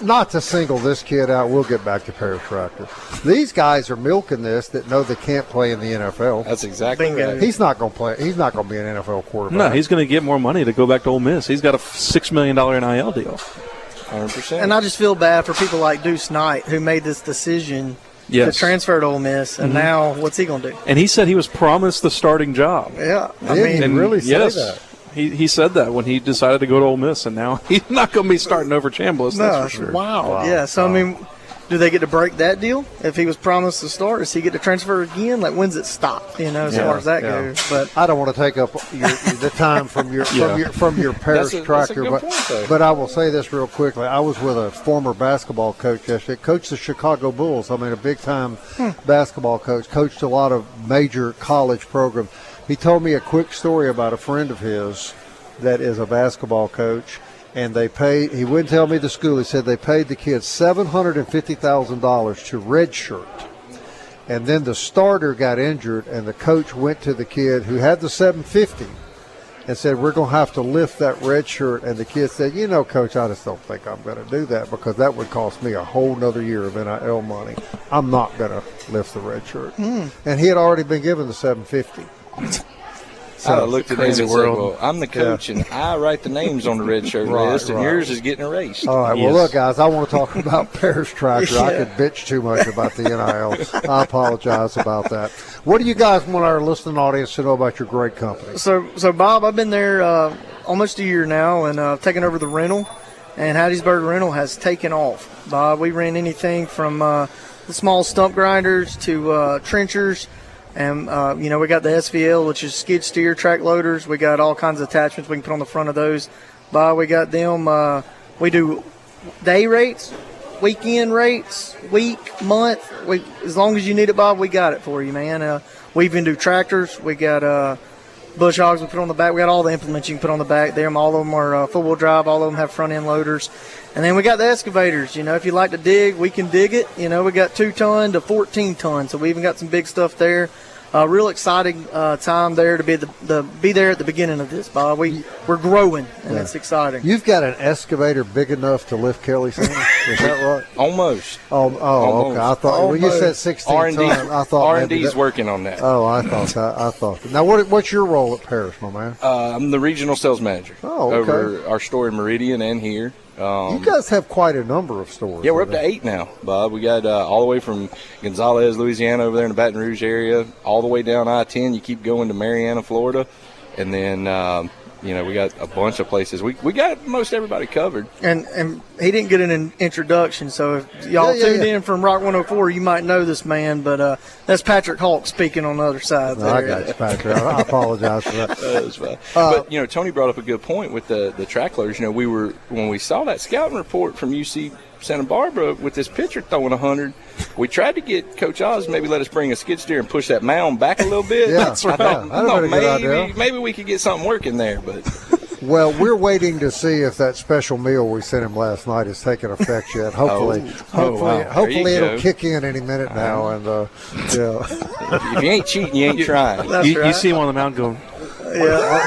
Not to single this kid out, we'll get back to Paris Tractor. These guys are milking this that know they can't play in the NFL. That's exactly right. He's not going to play. He's not going to be an NFL quarterback. No, he's going to get more money to go back to Ole Miss. He's got a $6 million NIL deal. 100%. And I just feel bad for people like Deuce Knight who made this decision to transfer to Ole Miss, and now what's he going to do? And he said he was promised the starting job. Yeah. He really said that. He said that when he decided to go to Ole Miss, and now he's not going to be starting over Chambliss, that's for sure. Wow. Yeah, so, I mean, do they get to break that deal? If he was promised to start, does he get to transfer again? Like, when's it stop, as far as that goes? But I don't want to take up the time from your Paris Tractor, but I will say this real quickly. I was with a former basketball coach yesterday, coached the Chicago Bulls. I mean, a big-time basketball coach, coached a lot of major college programs. He told me a quick story about a friend of his that is a basketball coach, and he wouldn't tell me the school. He said they paid the kids $750,000 to redshirt. And then the starter got injured, and the coach went to the kid who had the $750 and said, we're going to have to lift that red shirt. And the kid said, Coach, I just don't think I'm going to do that because that would cost me a whole nother year of NIL money. I'm not going to lift the red shirt. And he had already been given the $750. So I looked at him and said, well, I'm the coach, and I write the names on the red shirt list, and yours is getting erased. All right, well, look, guys, I want to talk about Paris Tractor. I could bitch too much about the NILs. I apologize about that. What do you guys want our listening audience to know about your great company? So Bob, I've been there almost a year now, and I've taken over the rental, and Hattiesburg Rental has taken off. Bob, we ran anything from the small stump grinders to trenchers. And, we got the SVL, which is skid steer track loaders. We got all kinds of attachments we can put on the front of those. Bob, we got them. We do day rates, weekend rates, week, month. As long as you need it, Bob, we got it for you, man. We even do tractors. We got bush hogs we put on the back. We got all the implements you can put on the back there. All of them are four-wheel drive. All of them have front-end loaders. And then we got the excavators. If you like to dig, we can dig it. We got 2 ton to 14 ton. So we even got some big stuff there. real exciting time there to be be there at the beginning of this, Bob. We're growing, and it's exciting. You've got an excavator big enough to lift Kelly Center. Is that right? Almost. Okay. I thought when you said 16 R&D, ton, I thought R&D's working on that. Oh, I thought. Now, what's your role at Parrish, my man? I'm the regional sales manager over our store in Meridian and here. You guys have quite a number of stores. Yeah, we're up to 8 now, Bob. We got all the way from Gonzales, Louisiana, over there in the Baton Rouge area, all the way down I-10. You keep going to Marianna, Florida, and then we got a bunch of places. We got most everybody covered. And he didn't get an introduction, so if y'all tuned in from Rock 104, you might know this man, but that's Patrick Hawk speaking on the other side. No, I got you, Patrick. I apologize for that. That's fine. But Tony brought up a good point with the track loaders. When we saw that scouting report from UC Santa Barbara with this pitcher throwing 100, we tried to get Coach Oz maybe let us bring a skid steer and push that mound back a little bit. Yeah, that's right. I thought maybe we could get something working there, but. Well, we're waiting to see if that special meal we sent him last night has taken effect yet. Hopefully, hopefully it'll kick in any minute now. And if you ain't cheating, you ain't trying. You see him on the mound going. Yeah.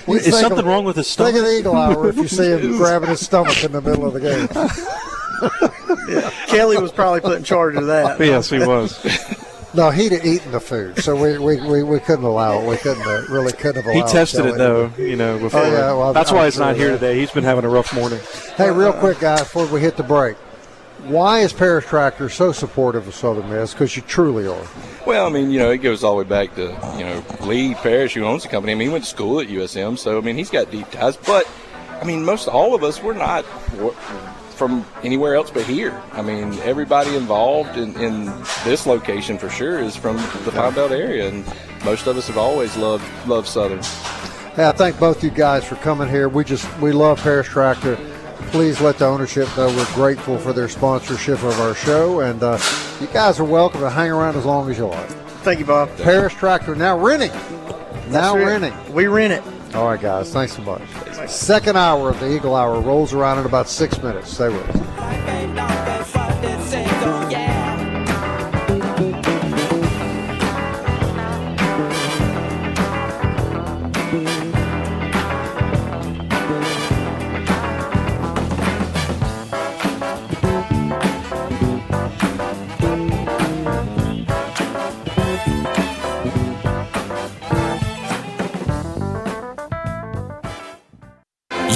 Is something wrong with his stomach? Think of the Eagle Hour if you see him grabbing his stomach in the middle of the game. Kelly was probably put in charge of that. Yes, he was. No, he'd have eaten the food, so we couldn't allow it. We couldn't have allowed. He tested it though, before. Oh, yeah, well, that's why he's not here today. He's been having a rough morning. Hey, real quick, guys, before we hit the break, why is Parrish Tractor so supportive of Southern Miss? Because you truly are. Well, it goes all the way back to Lee Parrish, who owns the company. He went to school at USM, so he's got deep ties. But most all of us, we're not from anywhere else but here. Everybody involved in this location for sure is from the Pine Belt area, and most of us have always loved Southern. Hey, I thank both you guys for coming here. We love Parrish Tractor. Please let the ownership know we're grateful for their sponsorship of our show, and you guys are welcome to hang around as long as you like. Thank you, Bob. Parrish Tractor now renting. We rent it. All right, guys. Thanks so much. Second hour of the Eagle Hour rolls around in about 6 minutes. Stay with us.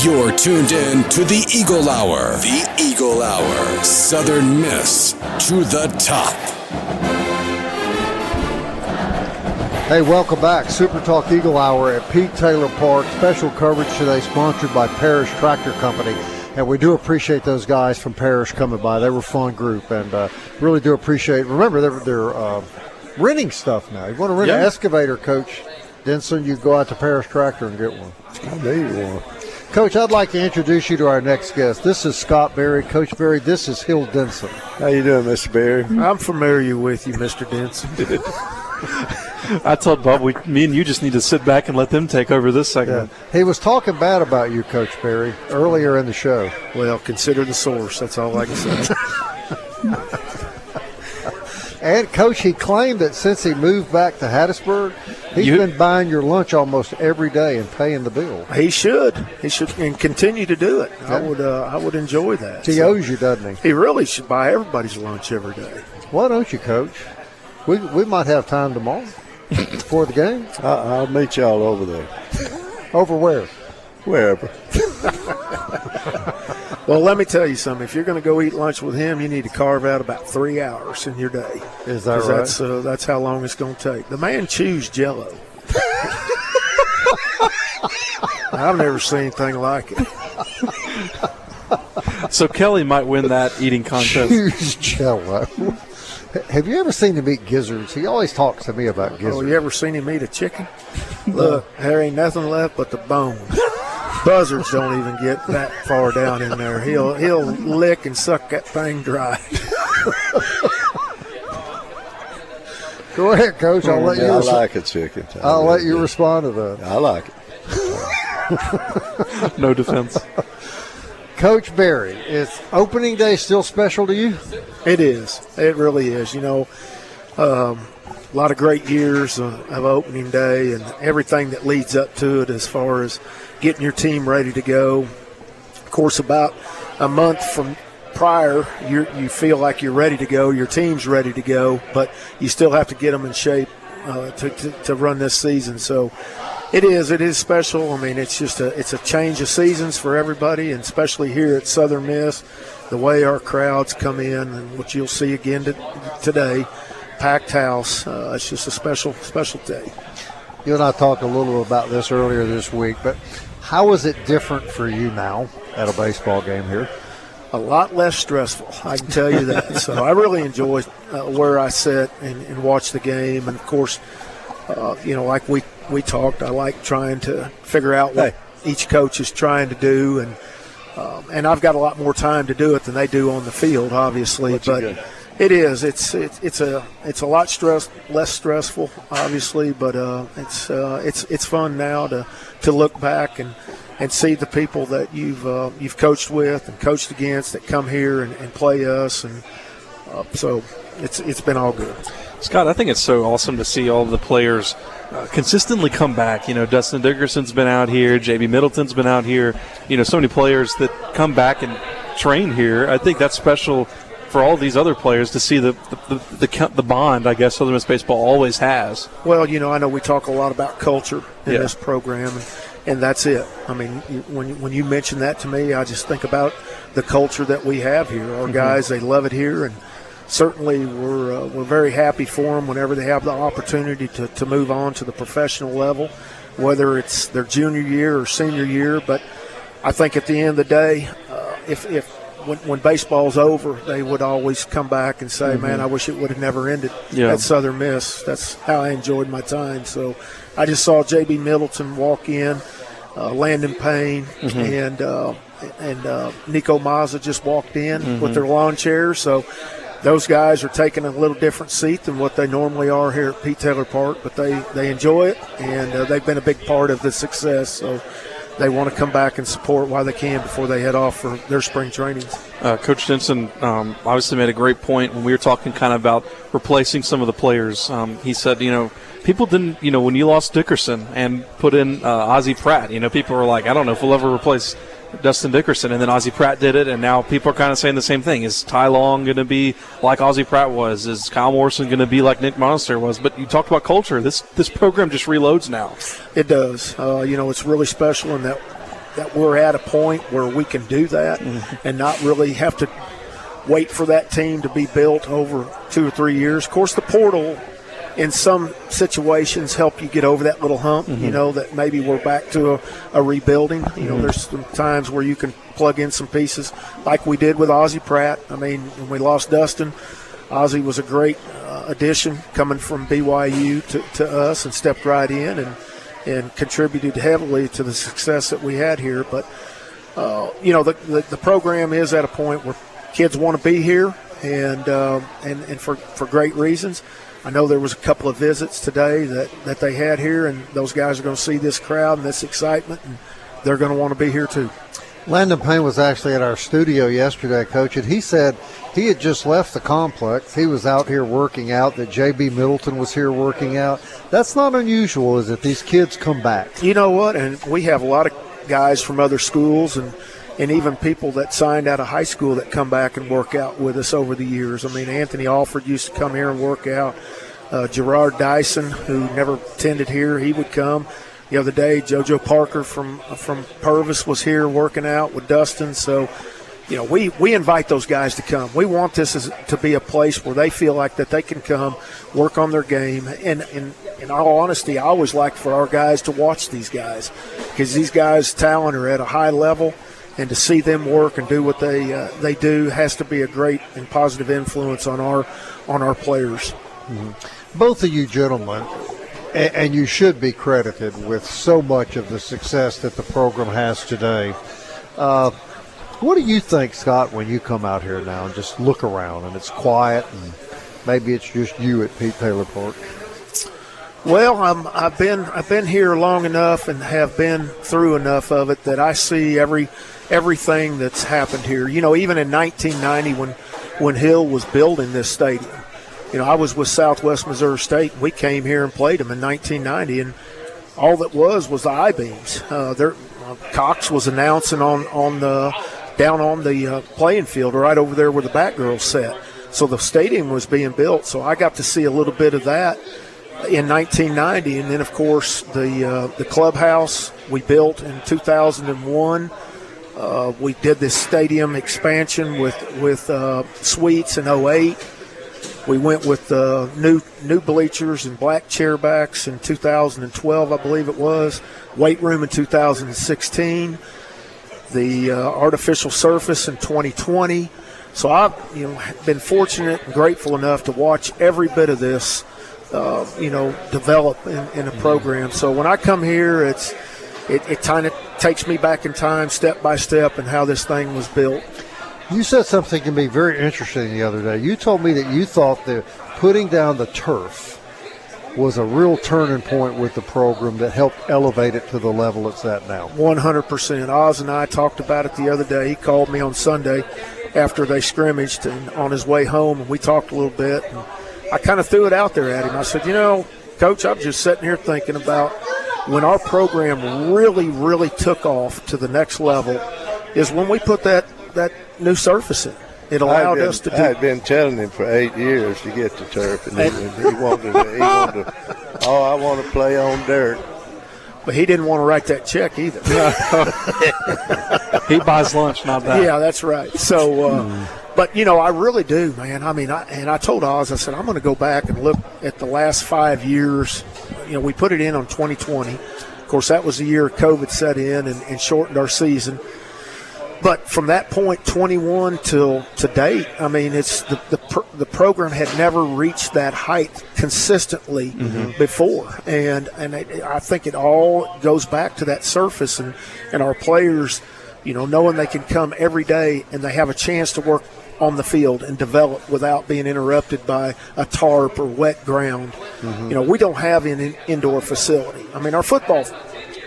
You're tuned in to the Eagle Hour. The Eagle Hour. Southern Miss to the top. Hey, welcome back. SuperTalk Eagle Hour at Pete Taylor Park. Special coverage today sponsored by Parrish Tractor Company. And we do appreciate those guys from Parrish coming by. They were a fun group, and really do appreciate. Remember, they're renting stuff now. You want to rent an excavator, Coach Denson, you go out to Parrish Tractor and get one. I need one. Coach, I'd like to introduce you to our next guest. This is Scott Berry. Coach Berry, this is Hill Denson. How you doing, Mr. Berry? I'm familiar with you, Mr. Denson. I told Bob, me and you just need to sit back and let them take over this segment. Yeah. He was talking bad about you, Coach Berry, earlier in the show. Well, consider the source. That's all I can say. And, Coach, he claimed that since he moved back to Hattiesburg, he's been buying your lunch almost every day and paying the bill. He should, and continue to do it. Yeah. I would enjoy that. He owes you, doesn't he? He really should buy everybody's lunch every day. Why don't you, Coach? We might have time tomorrow before the game. I'll meet y'all over there. Over where? Wherever. Well, let me tell you something. If you're going to go eat lunch with him, you need to carve out about 3 hours in your day. Is that right? That's how long it's going to take. The man chews Jell-O. I've never seen anything like it. So Kelly might win that eating contest. Chews Jell-O. Have you ever seen him eat gizzards? He always talks to me about gizzards. Oh, you ever seen him eat a chicken? Look, there ain't nothing left but the bone. Buzzards don't even get that far down in there. He'll lick and suck that thing dry. Go ahead, Coach. I'll let you. I like a chicken. I'll let you respond to that. I like it. No defense. Coach Berry, is opening day still special to you? It is. It really is. A lot of great years of opening day and everything that leads up to it as far as getting your team ready to go. Of course, about a month from prior, you feel like you're ready to go, your team's ready to go, but you still have to get them in shape to run this season. So it is special. I mean, it's a change of seasons for everybody, and especially here at Southern Miss, the way our crowds come in, and what you'll see again today, packed house. It's just a special day. You and I talked a little about this earlier this week, but how is it different for you now at a baseball game here? A lot less stressful, I can tell you that. So I really enjoy where I sit and watch the game. And, of course, like we talked, I like trying to figure out what each coach is trying to do. And I've got a lot more time to do it than they do on the field, obviously. But it is. It's a lot less stressful, obviously. But it's fun now to look back and see the people that you've coached with and coached against that come here and play us, and so it's been all good. Scott, I think it's so awesome to see all of the players consistently come back. Dustin Dickerson's been out here, JB Middleton's been out here. So many players that come back and train here. I think that's special for all these other players to see the bond, I guess, Southern Miss baseball always has. Well, I know we talk a lot about culture in this program, and that's it. I mean, when you mention that to me, I just think about the culture that we have here. Our guys, they love it here, and certainly we're very happy for them whenever they have the opportunity to move on to the professional level, whether it's their junior year or senior year. But I think at the end of the day, when baseball's over, they would always come back and say, man, I wish it would have never ended at Southern Miss. That's how I enjoyed my time. So I just saw J.B. Middleton walk in, Landon Payne, and Nico Mazza just walked in with their lawn chairs. So those guys are taking a little different seat than what they normally are here at Pete Taylor Park, but they enjoy it, and they've been a big part of the success. So they want to come back and support while they can before they head off for their spring trainings. Coach Denson obviously made a great point when we were talking kind of about replacing some of the players. He said, people didn't, when you lost Dickerson and put in Ozzie Pratt, people were like, I don't know if we'll ever replace Dustin Dickerson, and then Ozzie Pratt did it, and now people are kind of saying the same thing. Is Ty Long going to be like Ozzie Pratt was? Is Kyle Morrison going to be like Nick Monster was? But you talked about culture. This program just reloads now. It does. It's really special in that we're at a point where we can do that and not really have to wait for that team to be built over 2 or 3 years. Of course, the portal in some situations help you get over that little hump, that maybe we're back to a rebuilding. There's some times where you can plug in some pieces like we did with Ozzie Pratt. I mean, when we lost Dustin, Ozzie was a great addition coming from BYU to us and stepped right in and contributed heavily to the success that we had here. But, the program is at a point where kids want to be here and for great reasons. I know there was a couple of visits today that they had here, and those guys are going to see this crowd and this excitement, and they're going to want to be here too. Landon Payne was actually at our studio yesterday, Coach, and he said he had just left the complex. He was out here working out, that J.B. Middleton was here working out. That's not unusual, is it? These kids come back. You know what? And we have a lot of guys from other schools and even people that signed out of high school that come back and work out with us over the years. I mean, Anthony Alford used to come here and work out. Gerard Dyson, who never attended here, he would come. The other day, JoJo Parker from Purvis was here working out with Dustin. So, we invite those guys to come. We want this to be a place where they feel like that they can come, work on their game. And in all honesty, I always like for our guys to watch these guys because these guys' talent are at a high level. And to see them work and do what they do has to be a great and positive influence on our players. Both of you gentlemen, and you should be credited with so much of the success that the program has today. What do you think, Scott, when you come out here now and just look around and it's quiet and maybe it's just you at Pete Taylor Park? Well, I've been here long enough and have been through enough of it that I see everything that's happened here. Even in 1990 when Hill was building this stadium, I was with Southwest Missouri State. We came here and played them in 1990, and all that was the I-beams. Cox was announcing down on the playing field right over there where the Batgirls sat. So the stadium was being built. So I got to see a little bit of that in 1990, and then of course the clubhouse we built in 2001. We did this stadium expansion with suites in 08. We went with new bleachers and black chairbacks in 2012, I believe it was. Weight room in 2016. The artificial surface in 2020. So I've been fortunate and grateful enough to watch every bit of this develop in a program. So when I come here, it kind of takes me back in time, step by step, and how this thing was built. You said something to me very interesting the other day. You told me that you thought that putting down the turf was a real turning point with the program that helped elevate it to the level it's at now. 100%. Oz and I talked about it the other day. He called me on Sunday after they scrimmaged and on his way home, and we talked a little bit. And I kind of threw it out there at him. I said, Coach, I'm just sitting here thinking about when our program really, really took off to the next level is when we put that new surface in. It allowed us to do. I had been telling him for 8 years to get the turf, and he wanted to, I want to play on dirt. But he didn't want to write that check either. He buys lunch, not that. Yeah, that's right. So, but, I really do, man. I mean, I told Oz, I said, I'm going to go back and look at the last 5 years. We put it in on 2020. Of course, that was the year COVID set in and shortened our season. But from that point, 21 till to date, I mean, it's the program had never reached that height consistently before, and I think it all goes back to that surface and our players, knowing they can come every day and they have a chance to work on the field and develop without being interrupted by a tarp or wet ground. We don't have an indoor facility. I mean, our football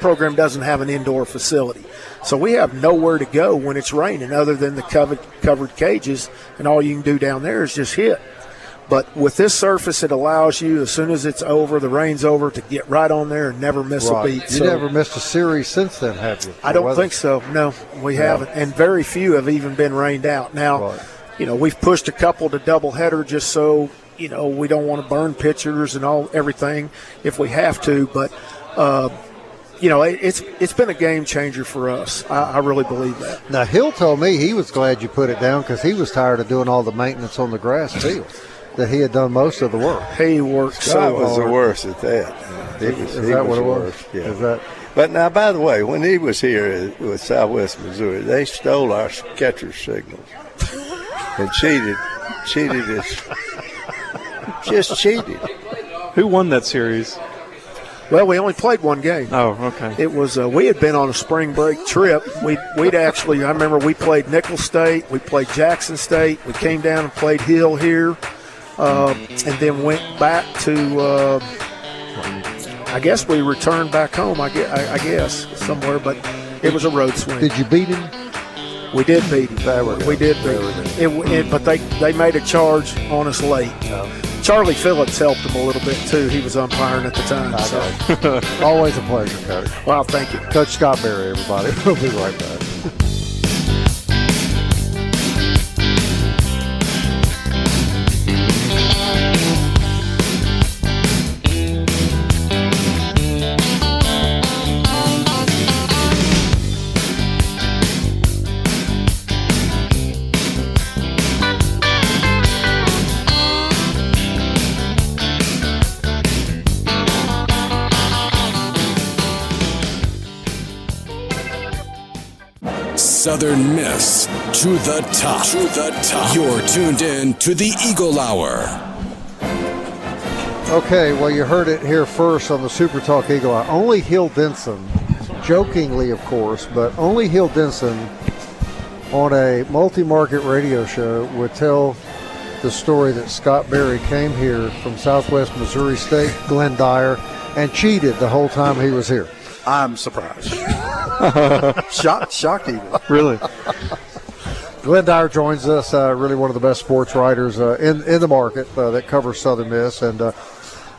program doesn't have an indoor facility. So we have nowhere to go when it's raining other than the covered cages, and all you can do down there is just hit. But with this surface, it allows you, as soon as it's over, the rain's over, to get right on there and never miss a beat. You never missed a series since then, have you? I don't think so. No, we haven't. And very few have even been rained out. Now, we've pushed a couple to doubleheader just so, we don't want to burn pitchers and everything if we have to. But, it's been a game changer for us. I really believe that. Now, Hill told me he was glad you put it down because he was tired of doing all the maintenance on the grass field, that he had done most of the work. He worked so hard. Scott was the worst at that. Is that what it was? Yeah. But now, by the way, when he was here with Southwest Missouri, they stole our catcher signals and cheated us. Just cheated. Who won that series? Well, we only played one game. Oh, okay. It was we had been on a spring break trip. We'd actually, I remember we played Nicholls State, we played Jackson State, we came down and played Hill here, and then went back to. I guess we returned back home. I guess somewhere, but it was a road swing. Did you beat him? We did beat him. We did beat him. But they made a charge on us late. Charlie Phillips helped him a little bit, too. He was umpiring at the time. So. Always a pleasure, Coach. Well, thank you. Coach Scott Berry, everybody. We'll be right back. Southern Miss to the top. To the top. You're tuned in to the Eagle Hour. Okay, well, you heard it here first on the SuperTalk Eagle Hour. Only Hill Denson, jokingly, of course, but only Hill Denson on a multi-market radio show would tell the story that Scott Berry came here from Southwest Missouri State, Glenn Dyer, and cheated the whole time he was here. I'm surprised. Shocked even. Really? Glenn Dyer joins us, really one of the best sports writers in the market that covers Southern Miss. And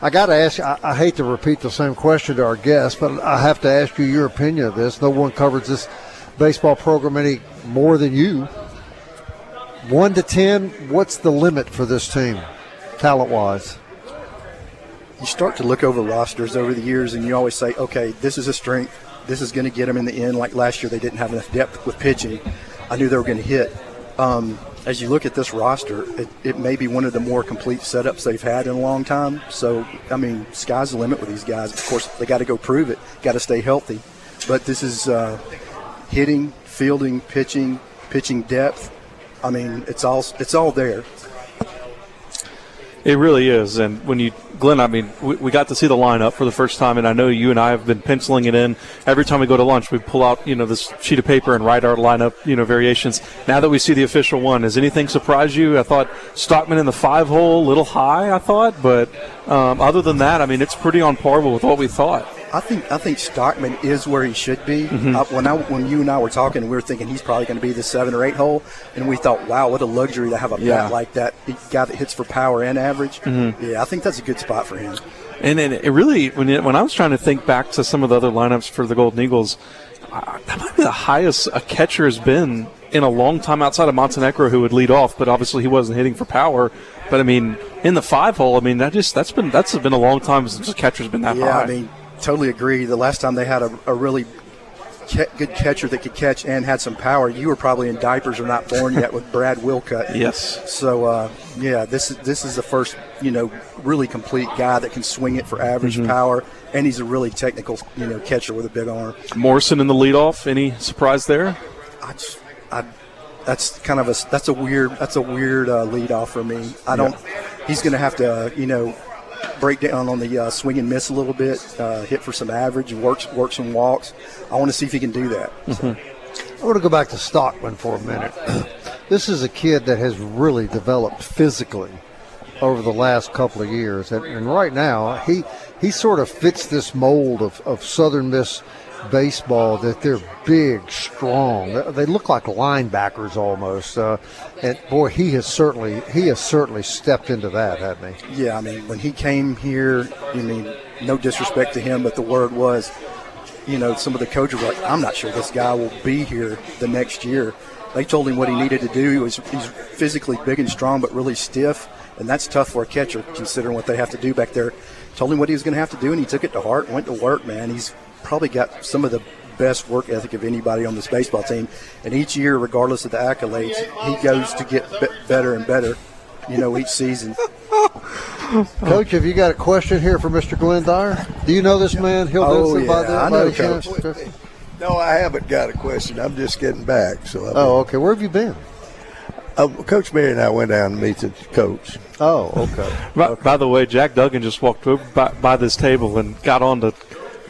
I got to ask you, I hate to repeat the same question to our guests, but I have to ask you your opinion of this. No one covers this baseball program any more than you. 1 to 10, what's the limit for this team, talent-wise? You start to look over rosters over the years, and you always say, okay, this is a strength. This is going to get them in the end. Like last year, they didn't have enough depth with pitching. I knew they were going to hit. As you look at this roster, it may be one of the more complete setups they've had in a long time. So, I mean, sky's the limit with these guys. Of course, they got to go prove it, got to stay healthy. But this is hitting, fielding, pitching depth. I mean, it's all there. It really is. And Glenn, I mean, we got to see the lineup for the first time, and I know you and I have been penciling it in. Every time we go to lunch, we pull out, this sheet of paper and write our lineup, variations. Now that we see the official one, has anything surprised you? I thought Stockman in the 5-hole, a little high, I thought. But other than that, I mean, it's pretty on par with what we thought. I think Stockman is where he should be. Mm-hmm. When you and I were talking, we were thinking he's probably going to be the 7 or 8 hole, and we thought, wow, what a luxury to have a bat like that, a guy that hits for power and average. Mm-hmm. Yeah, I think that's a good spot for him. And it really, when I was trying to think back to some of the other lineups for the Golden Eagles, that might be the highest a catcher has been in a long time outside of Montenegro, who would lead off, but obviously he wasn't hitting for power. But I mean, in the 5-hole, I mean, that's been a long time since a catcher's been that high. Yeah, I mean, totally agree. The last time they had a really good catcher that could catch and had some power, you were probably in diapers or not born yet with Brad Wilcutt. Yes. So, this is the first, really complete guy that can swing it for average power, and he's a really technical, catcher with a big arm. Morrison in the leadoff. Any surprise there? That's a weird leadoff for me. He's going to have to, break down on the swing and miss a little bit, hit for some average, work some walks. I want to see if he can do that. I want to go back to Stockman for a minute. This is a kid that has really developed physically over the last couple of years, and right now he sort of fits this mold of Southern Miss baseball, that they're big, strong. They look like linebackers almost. And boy, he has certainly stepped into that, hasn't he? Yeah, I mean, when he came here, no disrespect to him, but the word was, some of the coaches were like, I'm not sure this guy will be here the next year. They told him what he needed to do. He's physically big and strong, but really stiff, and that's tough for a catcher considering what they have to do back there. Told him what he was going to have to do, and he took it to heart and went to work, man. He's probably got some of the best work ethic of anybody on this baseball team, and each year, regardless of the accolades, he goes to get better and better, each season. Coach, have you got a question here for Mr. Glenn Dyer? Do you know this man? I know, Coach. No, I haven't got a question. I'm just getting back. Okay. Where have you been? Coach Mary and I went down to meet the coach. Oh, okay. By the way, Jack Duggan just walked by this table and got on to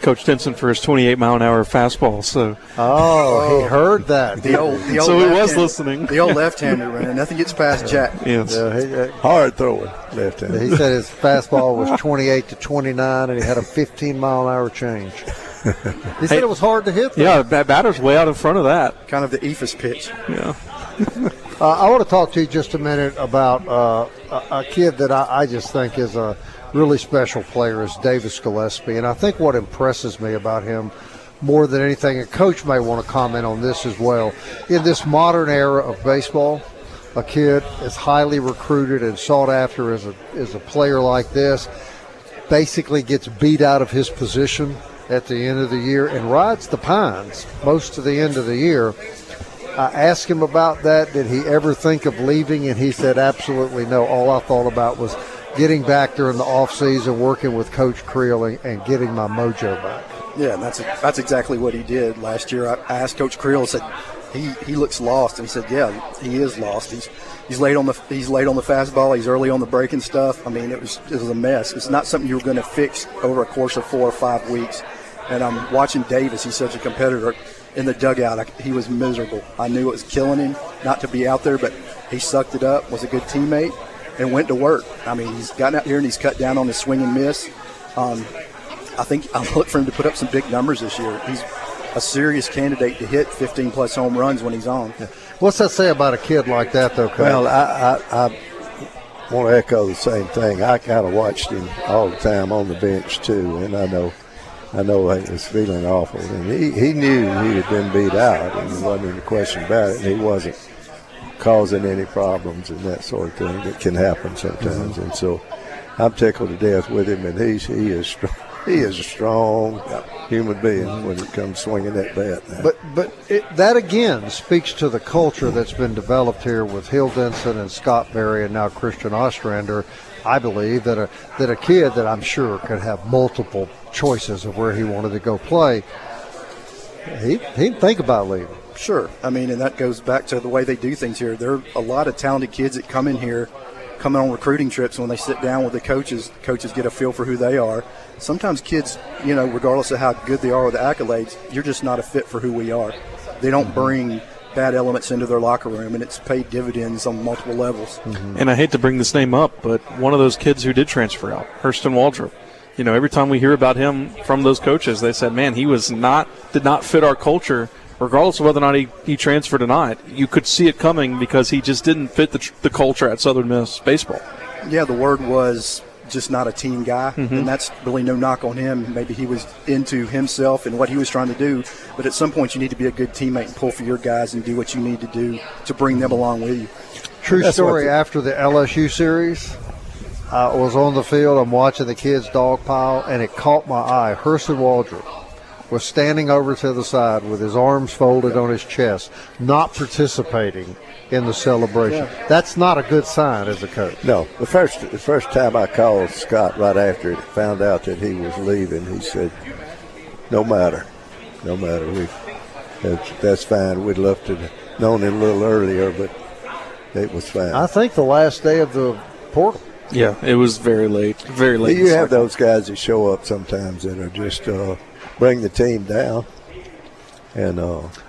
Coach Stinson for his 28-mile-an-hour fastball. So, he heard that. The old so he was listening. The old left-hander, man. Nothing gets past Jack. Yes. Hard throwing left-hander. He said his fastball was 28 to 29, and he had a 15-mile-an-hour change. He said it was hard to hit. Yeah, batter's way out in front of that. Kind of the eephus pitch. Yeah. I want to talk to you just a minute about a kid that I just think is a really special player, is Davis Gillespie. And I think what impresses me about him more than anything, and Coach may want to comment on this as well, in this modern era of baseball, a kid is highly recruited and sought after as a player like this, basically gets beat out of his position at the end of the year and rides the pines most of the end of the year. I asked him about that. Did he ever think of leaving? And he said, absolutely no. All I thought about was getting back during the offseason, working with Coach Creel and getting my mojo back. Yeah, and that's exactly what he did last year. I asked Coach Creel, said he looks lost, and he said, yeah, he is lost. He's late on the fastball. He's early on the breaking stuff. I mean, it was a mess. It's not something you were going to fix over a course of 4 or 5 weeks. And I'm watching Davis. He's such a competitor. In the dugout, he was miserable. I knew it was killing him not to be out there, but he sucked it up, was a good teammate, and went to work. I mean, he's gotten out here and he's cut down on his swing and miss. I think I'm looking for him to put up some big numbers this year. a serious candidate to hit 15-plus home runs when he's on. Yeah. What's that say about a kid like that, though, Coach? Well, I want to echo the same thing. I kind of watched him all the time on the bench, too, and I know he was feeling awful. And he knew he had been beat out, and there wasn't any question about it, and he wasn't causing any problems and that sort of thing that can happen sometimes. And so I'm tickled to death with him, and he is strong. He is a strong human being when it comes swinging that bat. Now. But that again speaks to the culture that's been developed here with Hill Denson and Scott Berry and now Christian Ostrander. I believe that a kid that I'm sure could have multiple choices of where he wanted to go play, he'd think about leaving. Sure. I mean, and that goes back to the way they do things here. There are a lot of talented kids that come in here, come on recruiting trips. When they sit down with the coaches get a feel for who they are. Sometimes kids, regardless of how good they are with the accolades, you're just not a fit for who we are. They don't bring bad elements into their locker room, and it's paid dividends on multiple levels. And I hate to bring this name up, but one of those kids who did transfer out, Hurston Waldrop. Every time we hear about him from those coaches, they said, man, he did not fit our culture, regardless of whether or not he transferred or not. You could see it coming because he just didn't fit the culture at Southern Miss baseball. Yeah, the word was just not a team guy, and that's really no knock on him. Maybe he was into himself and what he was trying to do, but at some point you need to be a good teammate and pull for your guys and do what you need to do to bring them along with you. True story, after the LSU series, I was on the field, I'm watching the kids dog pile, and it caught my eye. Hurston Waldrop was standing over to the side with his arms folded on his chest, not participating in the celebration. Yeah. That's not a good sign as a coach. No. The first time I called Scott right after it, found out that he was leaving, he said, no matter. That's fine. We'd love to have known it a little earlier, but it was fine. I think the last day of the portal. Yeah, it was very late. Very late. You have those guys that show up sometimes that are just bring the team down. And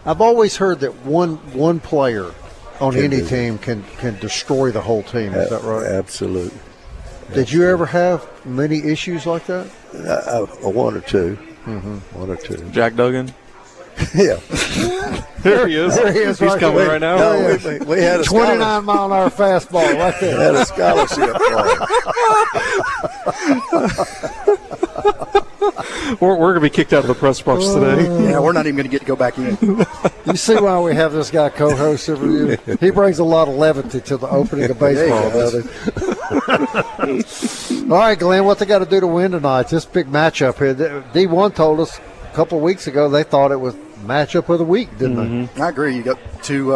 I've always heard that one player on any team can destroy the whole team. Is that right? Absolutely. Did you ever have many issues like that? One or two. One or two. Jack Duggan? Yeah. There he is. He's coming right now. No, we had a 29-mile-an-hour fastball right there. We had a scholarship for him. We're going to be kicked out of the press box today. Yeah, we're not even going to get to go back in. You see why we have this guy co-host every year? He brings a lot of levity to the opening of baseball, doesn't he? All right, Glenn, what they got to do to win tonight? This big matchup here. D1 told us a couple of weeks ago they thought it was matchup of the week, didn't they? I agree. You got two,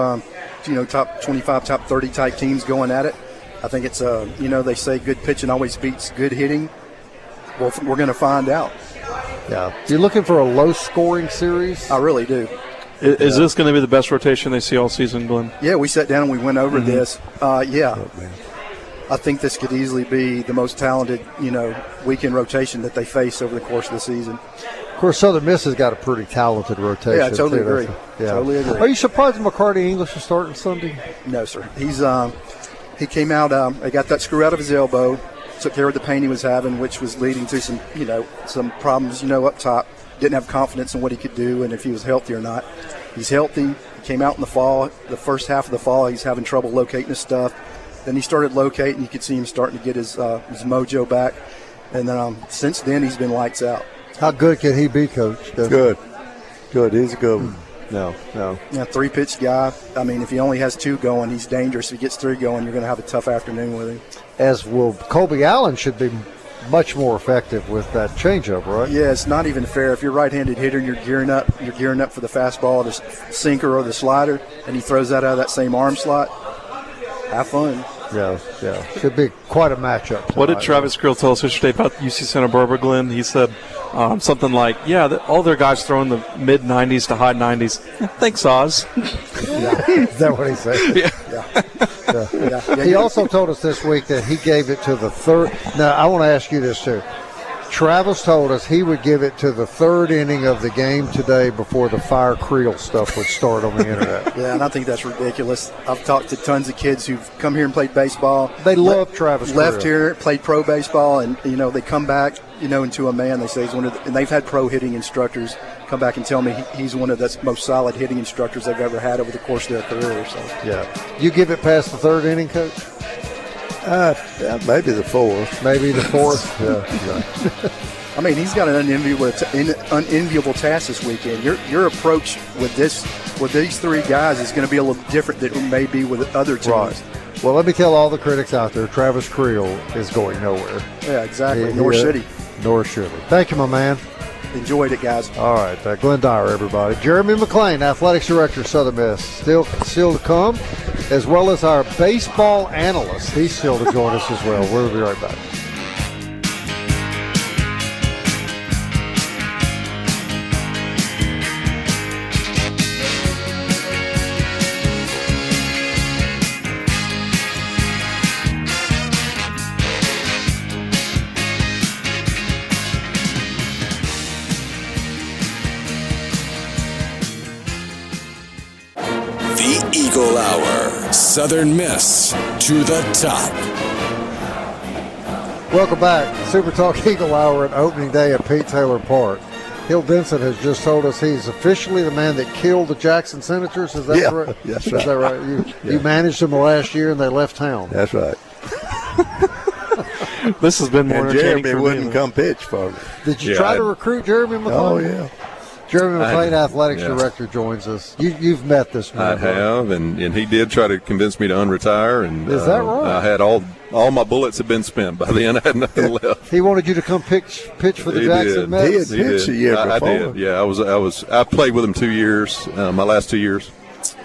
top 25, top 30 type teams going at it. I think it's, they say good pitching always beats good hitting. Well, we're going to find out. Yeah. You're looking for a low-scoring series? I really do. Is this going to be the best rotation they see all season, Glenn? Yeah, we sat down and we went over this. I think this could easily be the most talented, weekend rotation that they face over the course of the season. Of course, Southern Miss has got a pretty talented rotation. Yeah, I totally agree. Yeah. Totally agree. Are you surprised McCarty English is starting Sunday? No, sir. He came out. He got that screw out of his elbow. Took care of the pain he was having, which was leading to some problems, up top. Didn't have confidence in what he could do and if he was healthy or not. He's healthy. He came out in the fall. The first half of the fall, he's having trouble locating his stuff. Then he started locating. You could see him starting to get his mojo back. And then since then, he's been lights out. How good can he be, Coach? Good. He's a good one. No. Yeah, 3-pitch guy. I mean, if he only has 2 going, he's dangerous. If he gets 3 going, you're going to have a tough afternoon with him. As will Colby Allen should be much more effective with that changeup, right? Yeah, it's not even fair. If you're a right-handed hitter and you're gearing up for the fastball, the sinker, or the slider, and he throws that out of that same arm slot, have fun. Yeah. Should be quite a matchup tonight. What did Travis Krill tell us yesterday about UC Santa Barbara, Glenn? He said something like, all their guys throw in the mid-90s to high 90s. Thanks, Oz. Is that what he said? Yeah. He also told us this week that he gave it to the third. Now, I want to ask you this, too. Travis told us he would give it to the third inning of the game today before the Fire Creel stuff would start on the internet. Yeah, and I think that's ridiculous. I've talked to tons of kids who've come here and played baseball. They love Travis Creel. Left here, played pro baseball, and, they come back, into a man. They say he's one of and they've had pro hitting instructors come back and tell me he's one of the most solid hitting instructors they've ever had over the course of their career. So yeah, you give it past the third inning, Coach? Maybe the fourth. Maybe the fourth. Yeah. I mean, he's got an unenviable task this weekend. Your approach with these three guys is going to be a little different than it may be with other teams. Right. Well, let me tell all the critics out there, Travis Creel is going nowhere. Yeah, exactly. Nor should he. Nor should he. Thank you, my man. Enjoyed it, guys. All right, Glenn Dyer, everybody. Jeremy McClain, Athletics Director, Southern Miss, still to come, as well as our baseball analyst. He's still to join us as well. We'll be right back. Eagle Hour, Southern Miss to the top. Welcome back. SuperTalk Eagle Hour at opening day at Pete Taylor Park. Hill Vincent has just told us he's officially the man that killed the Jackson Senators. Is that correct? That's right. Is that right? You managed them last year and they left town. That's right. This has been more entertaining. Jeremy wouldn't come pitch for me. Did you try to recruit Jeremy McClain? Oh, yeah. Jeremy McClain, Athletics Director, joins us. You've met this man. I have, and he did try to convince me to unretire. And is that right? I had all my bullets had been spent. By the end, I had nothing left. He wanted you to come pitch for the Jackson Mets. He had pitched a year before. I did. Yeah, I played with him 2 years, my last 2 years,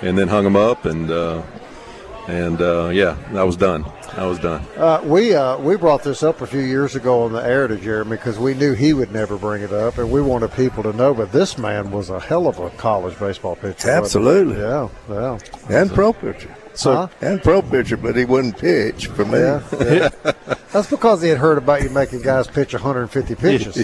and then hung him up, and I was done. We brought this up a few years ago on the air to Jeremy because we knew he would never bring it up, and we wanted people to know. But this man was a hell of a college baseball pitcher. Absolutely. Yeah. And pro pitcher. And pro pitcher, but he wouldn't pitch for me. Yeah. That's because he had heard about you making guys pitch 150 pitches.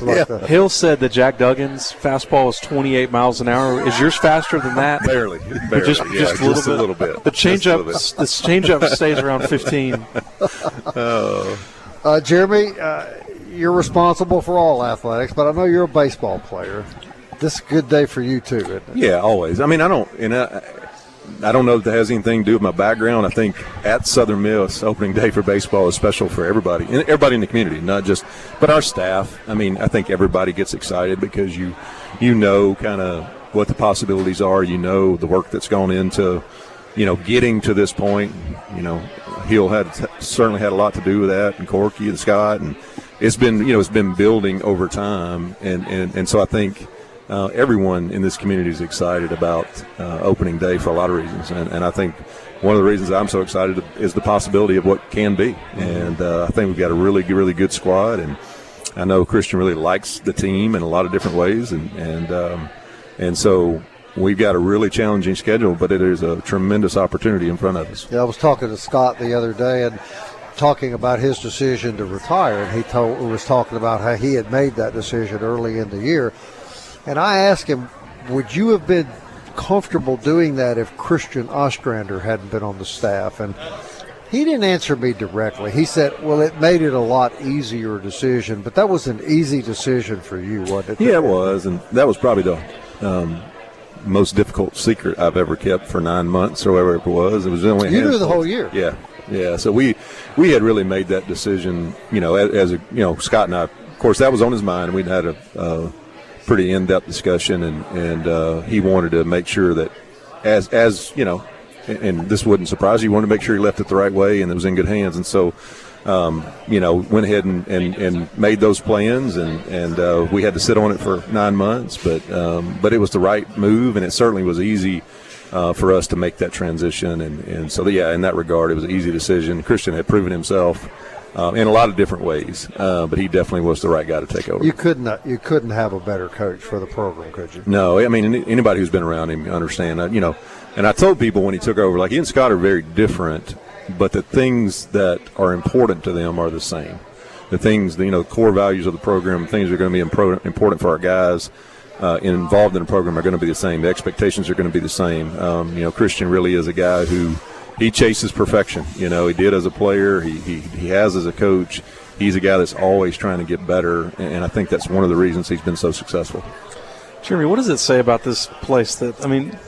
Hill said that Jack Duggan's fastball is 28 miles an hour. Is yours faster than that? Barely. Just a little bit. The changeup stays around 15. Jeremy, you're responsible for all athletics, but I know you're a baseball player. This is a good day for you too, isn't it? Yeah, always. I mean, I don't know if that has anything to do with my background. I think at Southern Miss, opening day for baseball is special for everybody, and everybody in the community, not just, but our staff. I mean, I think everybody gets excited because you know kind of what the possibilities are. You know the work that's gone into, getting to this point. Hill certainly had a lot to do with that, and Corky and Scott, and it's been building over time, and so I think. Everyone in this community is excited about opening day for a lot of reasons, and I think one of the reasons I'm so excited is the possibility of what can be. And I think we've got a really good squad, and I know Christian really likes the team in a lot of different ways, and so we've got a really challenging schedule, but it is a tremendous opportunity in front of us. Yeah, I was talking to Scott the other day and talking about his decision to retire, and he was talking about how he had made that decision early in the year. And I asked him, would you have been comfortable doing that if Christian Ostrander hadn't been on the staff? And he didn't answer me directly. He said, well, it made it a lot easier decision, but that was an easy decision for you, wasn't it? Yeah, it was, and that was probably the most difficult secret I've ever kept for 9 months or whatever it was. It was only you knew the whole year. Yeah. So we had really made that decision, Scott and I, of course, that was on his mind. We'd had a pretty in-depth discussion, and he wanted to make sure that as and this wouldn't surprise you, he wanted to make sure he left it the right way and it was in good hands. And so went ahead and made those plans, and we had to sit on it for 9 months, but it was the right move, and it certainly was easy for us to make that transition, and so in that regard it was an easy decision. Christian had proven himself in a lot of different ways, but he definitely was the right guy to take over. You couldn't have a better coach for the program, could you? No, I mean, anybody who's been around him understand. And I told people when he took over, like, he and Scott are very different, but the things that are important to them are the same. The things, core values of the program, things that are going to be important for our guys involved in the program are going to be the same. The expectations are going to be the same. Christian really is a guy who he chases perfection. He did as a player. He has as a coach. He's a guy that's always trying to get better, and I think that's one of the reasons he's been so successful. Jeremy, what does it say about this place that, I mean,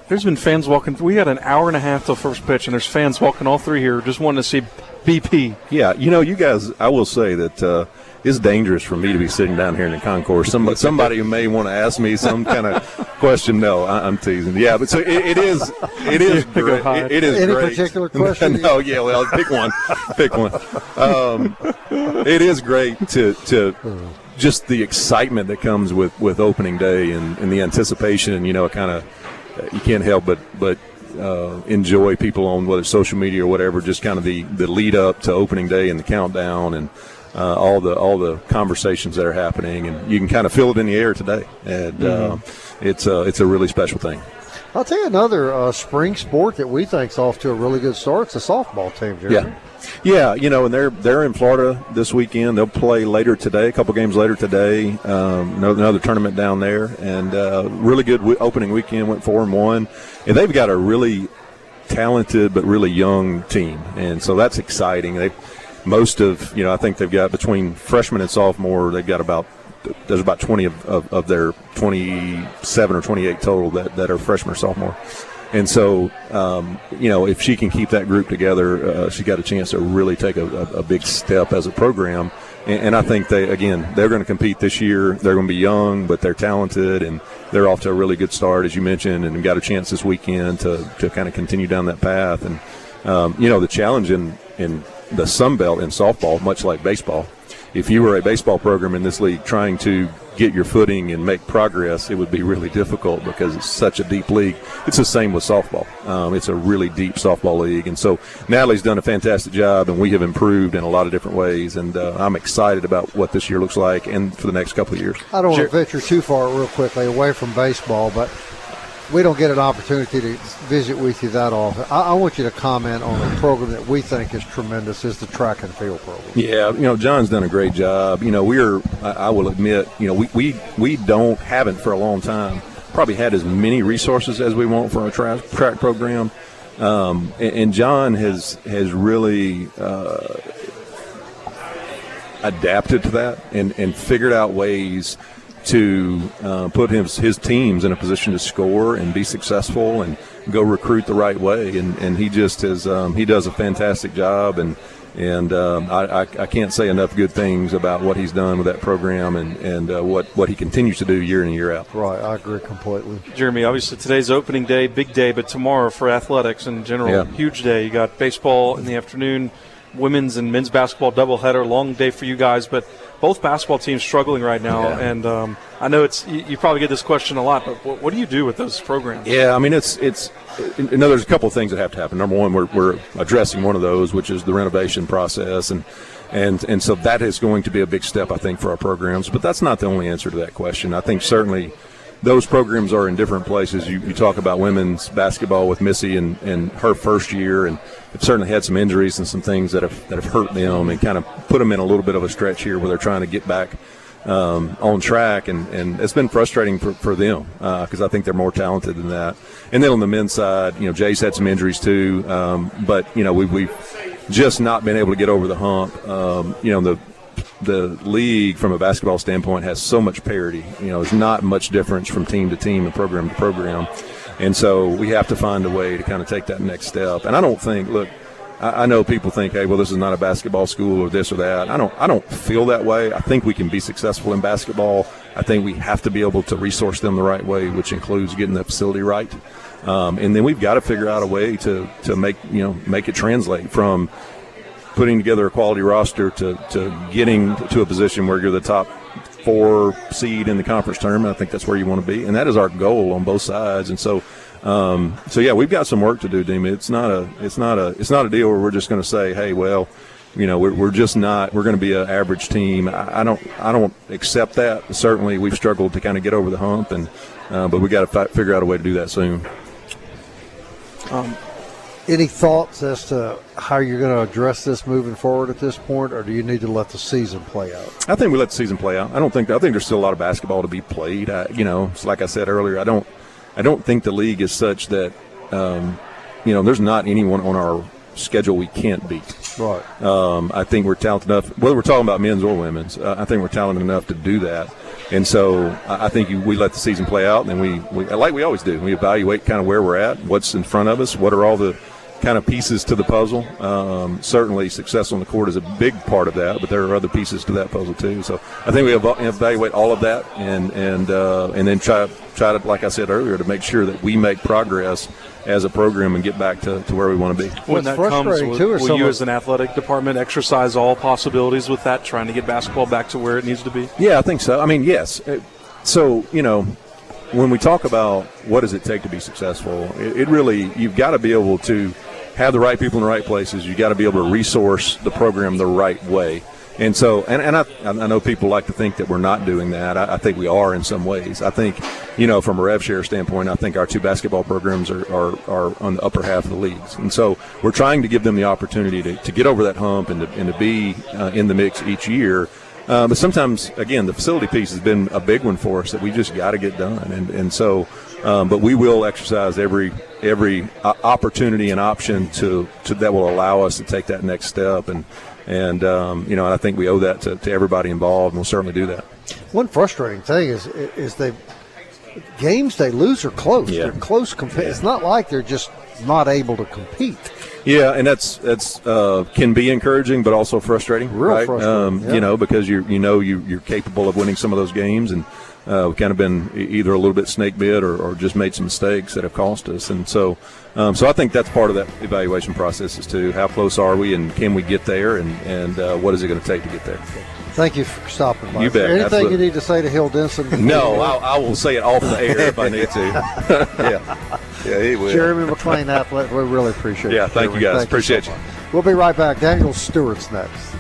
there's been fans walking. We had an hour and a half till first pitch, and there's fans walking all through here just wanting to see BP. Yeah, you guys, I will say that it's dangerous for me to be sitting down here in the concourse. Somebody who may want to ask me some kind of question. No, I'm teasing. Yeah, but so it is great. It is Any great. particular question? No, yeah, well, pick one. It is great to just the excitement that comes with opening day and the anticipation. Kind of you can't help but enjoy people on whether it's social media or whatever. Just kind of the lead up to opening day and the countdown and all the conversations that are happening, and you can kind of feel it in the air today. And it's a really special thing. I'll tell you another spring sport that we think's off to a really good start. It's the softball team, Jeremy. Yeah, and they're in Florida this weekend. They'll play later today, a couple games later today. Another tournament down there, and really good opening weekend. Went 4-1, and they've got a really talented but really young team, and so that's exciting. I think they've got between freshman and sophomore, they've got there's about 20 of their 27 or 28 total that are freshman or sophomore. And so, if she can keep that group together, she's got a chance to really take a big step as a program. And I think they're going to compete this year. They're going to be young, but they're talented, and they're off to a really good start, as you mentioned, and got a chance this weekend to kind of continue down that path. And, the challenge in the Sun Belt in softball, much like baseball, if you were a baseball program in this league trying to get your footing and make progress, it would be really difficult because it's such a deep league. It's the same with softball. It's a really deep softball league. And so Natalie's done a fantastic job, and we have improved in a lot of different ways. And I'm excited about what this year looks like and for the next couple of years. I don't want to venture too far real quickly away from baseball, but we don't get an opportunity to visit with you that often. I want you to comment on a program that we think is tremendous, is the track and field program. Yeah, John's done a great job. I will admit, we haven't for a long time probably had as many resources as we want for our track program. And John has really adapted to that and figured out ways to put his teams in a position to score and be successful and go recruit the right way. And he just he does a fantastic job. And I can't say enough good things about what he's done with that program and what he continues to do year in and year out. Right, I agree completely. Jeremy, obviously today's opening day, big day, but tomorrow for athletics in general, huge day. You got baseball in the afternoon, women's and men's basketball doubleheader, long day for you guys, but both basketball teams struggling right now. Yeah. And I know you probably get this question a lot, but what do you do with those programs? Yeah, I mean, there's a couple of things that have to happen. Number one, we're addressing one of those, which is the renovation process, and so that is going to be a big step, I think, for our programs. But that's not the only answer to that question. I think certainly those programs are in different places. You talk about women's basketball with Missy and her first year, and they've certainly had some injuries and some things that have hurt them and kind of put them in a little bit of a stretch here where they're trying to get back on track, and it's been frustrating for them because I think they're more talented than that. And then on the men's side, Jay's had some injuries too, but we've just not been able to get over the hump. The league from a basketball standpoint has so much parity. There's not much difference from team to team and program to program. And so we have to find a way to kind of take that next step. And I don't think, look, I know people think, hey, well, this is not a basketball school or this or that. I don't feel that way. I think we can be successful in basketball. I think we have to be able to resource them the right way, which includes getting the facility right. And then we've got to figure out a way to make it translate from putting together a quality roster to getting to a position where you're the top 4 seed in the conference tournament. I think that's where you want to be, and that is our goal on both sides. And so yeah, we've got some work to do, Dima. It's not a deal where we're just going to say, hey, well, we're just not. We're going to be an average team. I don't accept that. Certainly, we've struggled to kind of get over the hump, but we got to figure out a way to do that soon. Any thoughts as to how you're going to address this moving forward at this point, or do you need to let the season play out? I think we let the season play out. I think there's still a lot of basketball to be played. It's like I said earlier, I don't think the league is such that there's not anyone on our schedule we can't beat. Right. I think we're talented enough, whether we're talking about men's or women's. I think we're talented enough to do that. And so I think we let the season play out, and then we like we always do. We evaluate kind of where we're at, what's in front of us, what are all the kind of pieces to the puzzle. Certainly success on the court is a big part of that, but there are other pieces to that puzzle too. So I think we evaluate all of that and then try to, like I said earlier, to make sure that we make progress as a program and get back to where we want to be. When that comes, will you as an athletic department exercise all possibilities with that, trying to get basketball back to where it needs to be? Yeah, I think so. I mean, yes. So, when we talk about what does it take to be successful, it really, you've got to be able to have the right people in the right places. You've got to be able to resource the program the right way. And so, and I know people like to think that we're not doing that. I think we are in some ways. I think, from a rev share standpoint, I think our 2 basketball programs are on the upper half of the leagues. And so we're trying to give them the opportunity to get over that hump and to be in the mix each year. But sometimes, again, the facility piece has been a big one for us that we just got to get done. And so, but we will exercise every opportunity and option to that will allow us to take that next step. And I think we owe that to everybody involved, and we'll certainly do that. One frustrating thing is they games they lose are close. Yeah. They're close. It's not like they're just not able to compete. Yeah, and that's can be encouraging, but also frustrating, right? Frustrating, because you're capable of winning some of those games, and we've kind of been either a little bit snake bit or just made some mistakes that have cost us. And so I think that's part of that evaluation process is too. How close are we, and can we get there, and what is it going to take to get there? Thank you for stopping by. You bet. Anything Absolutely. you need to say to Hill Denson? No, I will say it off the air if I need to. Yeah, he will. Jeremy McClain, athlete, we really appreciate it. Yeah, thank you guys. Appreciate you. We'll be right back. Daniel Stewart's next.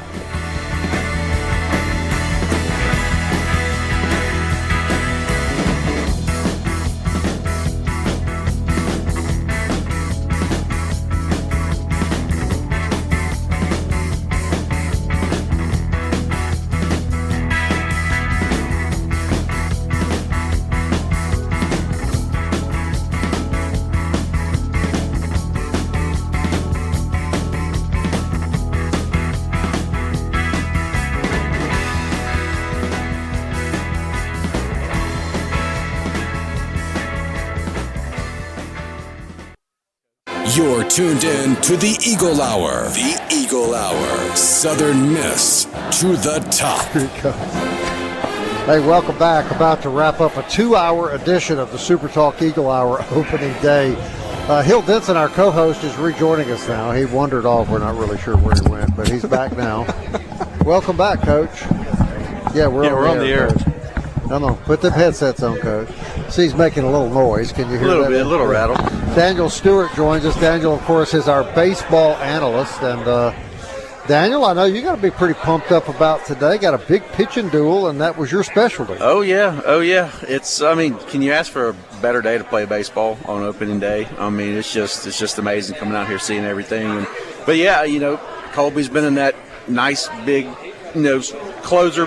You're tuned in to the Eagle Hour. The Eagle Hour. Southern Miss to the top. Hey, welcome back. About to wrap up a 2-hour edition of the SuperTalk Eagle Hour opening day. Hill Denson, our co-host, is rejoining us now. He wandered off. We're not really sure where he went, but he's back now. Welcome back, Coach. Yeah, we're on the air. Come on, put them headsets on, Coach. See, he's making a little noise. Can you hear that? A little rattle. Daniel Stewart joins us. Daniel, of course, is our baseball analyst. And, Daniel, I know you got to be pretty pumped up about today. Got a big pitching duel, and that was your specialty. Oh, yeah. Can you ask for a better day to play baseball on opening day? I mean, it's just amazing coming out here, seeing everything. But, yeah, Colby's been in that nice, big, closer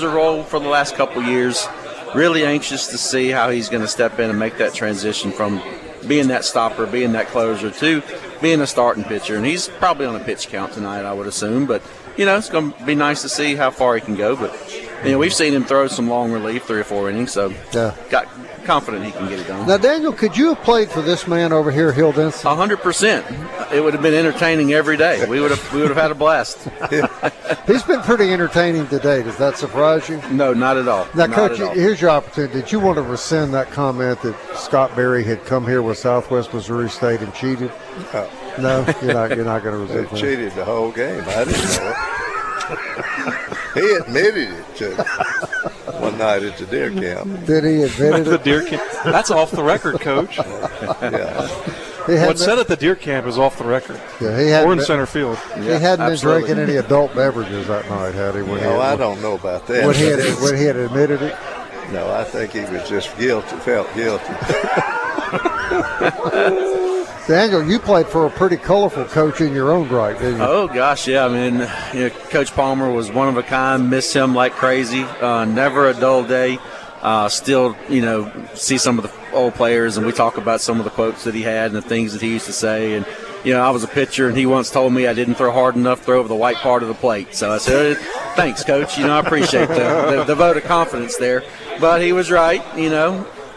role for the last couple years. Really anxious to see how he's going to step in and make that transition from being that stopper, being that closer, to being a starting pitcher. And he's probably on a pitch count tonight, I would assume. But, it's going to be nice to see how far he can go. But, we've seen him throw some long relief, 3 or 4 innings, so got confident he can get it done. Now, Daniel, could you have played for this man over here, Hill Denson? 100%. It would have been entertaining every day. We would have had a blast. He's been pretty entertaining today. Does that surprise you? No, not at all. Now, Coach, here's your opportunity. Did you want to rescind that comment that Scott Berry had come here with Southwest Missouri State and cheated? No, you're not going to rescind They cheated the whole game. I didn't know it. He admitted it to one night at the deer camp. Did he admit it? The deer camp. That's off the record, Coach. Yeah. What's said at the deer camp is off the record. Yeah, or in center field. He hadn't been drinking any adult beverages that night, had he? I don't know about that. When he had admitted it? No, I think he was just felt guilty. Daniel, you played for a pretty colorful coach in your own right, didn't you? Oh, gosh, yeah. I mean, Coach Palmer was one of a kind. Miss him like crazy. Never a dull day. Still, see some of the old players, and we talk about some of the quotes that he had and the things that he used to say. And, I was a pitcher, and he once told me I didn't throw hard enough, throw over the white part of the plate. So I said, thanks, Coach. I appreciate the vote of confidence there. But he was right,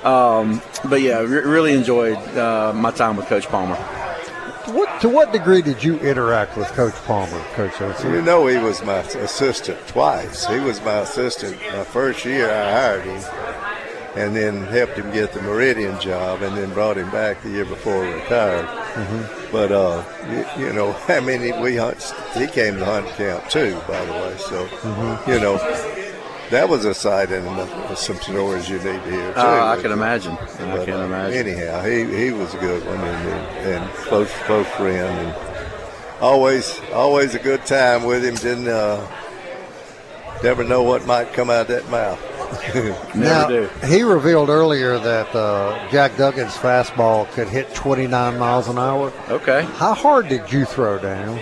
But, yeah, really enjoyed my time with Coach Palmer. To what degree did you interact with Coach Palmer, Coach Olsen? He was my assistant twice. He was my assistant my first year. I hired him and then helped him get the Meridian job and then brought him back the year before he retired. Mm-hmm. But, he came to hunt camp too, by the way. So, that was a sight and some stories you need to hear, too. I can imagine. Anyhow, he was a good one and close friend. And always a good time with him. Didn't never know what might come out of that mouth. Now, he revealed earlier that Jack Duggan's fastball could hit 29 miles an hour. Okay. How hard did you throw, Daniel?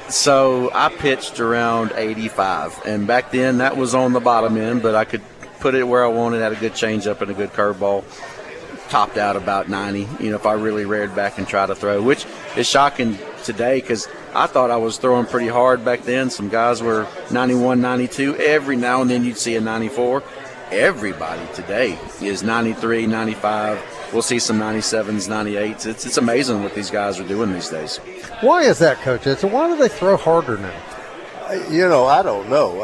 So I pitched around 85, and back then that was on the bottom end, but I could put it where I wanted, had a good changeup and a good curveball. Topped out about 90, if I really reared back and tried to throw, which is shocking today because I thought I was throwing pretty hard back then. Some guys were 91, 92. Every now and then you'd see a 94. Everybody today is 93, 95. We'll see some 97s, 98s. It's amazing what these guys are doing these days. Why is that, Coach? Why do they throw harder now? I don't know.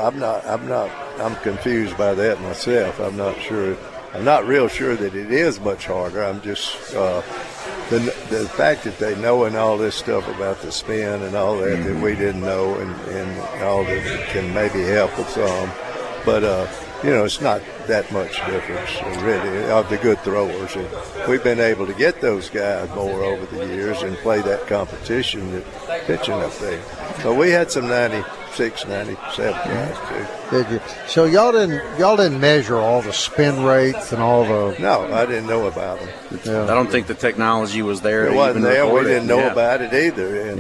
I'm confused by that myself. I'm not sure. I'm not real sure that it is much harder. I'm just the fact that they knowing all this stuff about the spin and all that that we didn't know and all that can maybe help with some. But it's not that much difference, really, of the good throwers. And we've been able to get those guys more over the years and play that competition that pitching up there. So we had some 96, 97 guys, too. Did you? So y'all didn't measure all the spin rates and all the... No, I didn't know about them. Yeah. I don't think the technology was there. It wasn't there. We didn't know Yeah. about it either. And,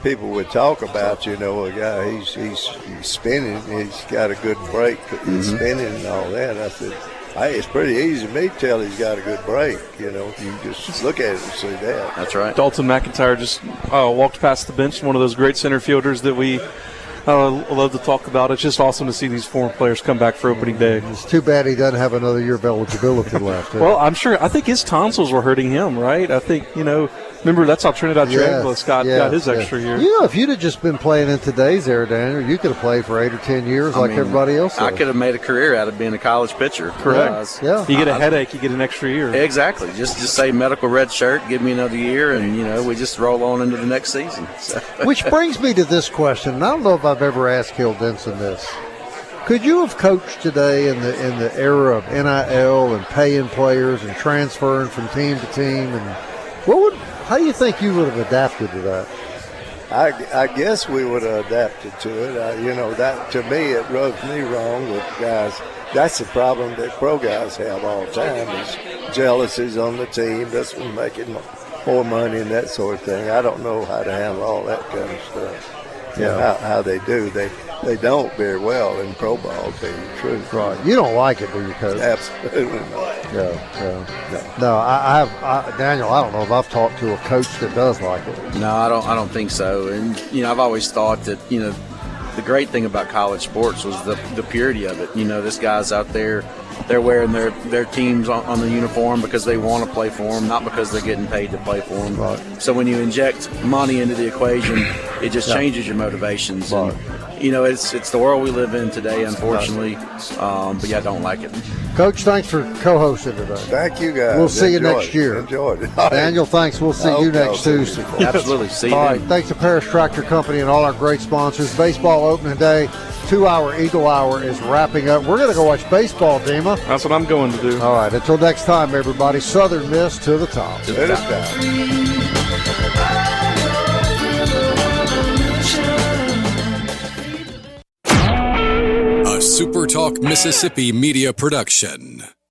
people would talk about, a guy, he's spinning, he's got a good break, he's spinning and all that. I said, hey, it's pretty easy for me to tell he's got a good break. You just look at it and see that. That's right. Dalton McIntyre just walked past the bench, one of those great center fielders that we love to talk about. It's just awesome to see these former players come back for opening day. It's too bad he doesn't have another year of eligibility left. Well, I think his tonsils were hurting him, right? I think, remember that's how Trinidad Triangulus got his extra year. If you'd have just been playing in today's era, Daniel, you could have played for 8 or 10 years everybody else. I could have made a career out of being a college pitcher. Correct. You get a headache, you get an extra year. Exactly. Just say medical red shirt, give me another year, and we just roll on into the next season. So. Which brings me to this question. And I don't know if I've ever asked Hill Denson this. Could you have coached today in the era of NIL and paying players and transferring from team to team? And how do you think you would have adapted to that? I guess we would have adapted to it. That to me it rubs me wrong with guys. That's the problem that pro guys have all the time is jealousies on the team. That's what making more money and that sort of thing. I don't know how to handle all that kind of stuff. How they do. They don't very well in pro ball, to tell you the truth. Right. You don't like it, do you, Coach? Absolutely not. No, Daniel, I don't know if I've talked to a coach that does like it. No, I don't think so. And, I've always thought that, the great thing about college sports was the purity of it. This guy's out there, they're wearing their teams on the uniform because they want to play for them, not because they're getting paid to play for them. Right. So when you inject money into the equation, it just changes your motivations. Right. And, it's the world we live in today, unfortunately. But I don't like it. Coach, thanks for co-hosting today. Thank you, guys. We'll see you next year. Enjoyed it. Daniel, thanks. We'll see you next Tuesday. Absolutely. See you All then. right. Thanks to Parrish Tractor Company and all our great sponsors. Baseball opening day, 2-hour Eagle Hour is wrapping up. We're going to go watch baseball, Dima. That's what I'm going to do. All right. Until next time, everybody. Southern Miss to the top. To the top. A SuperTalk Mississippi media production.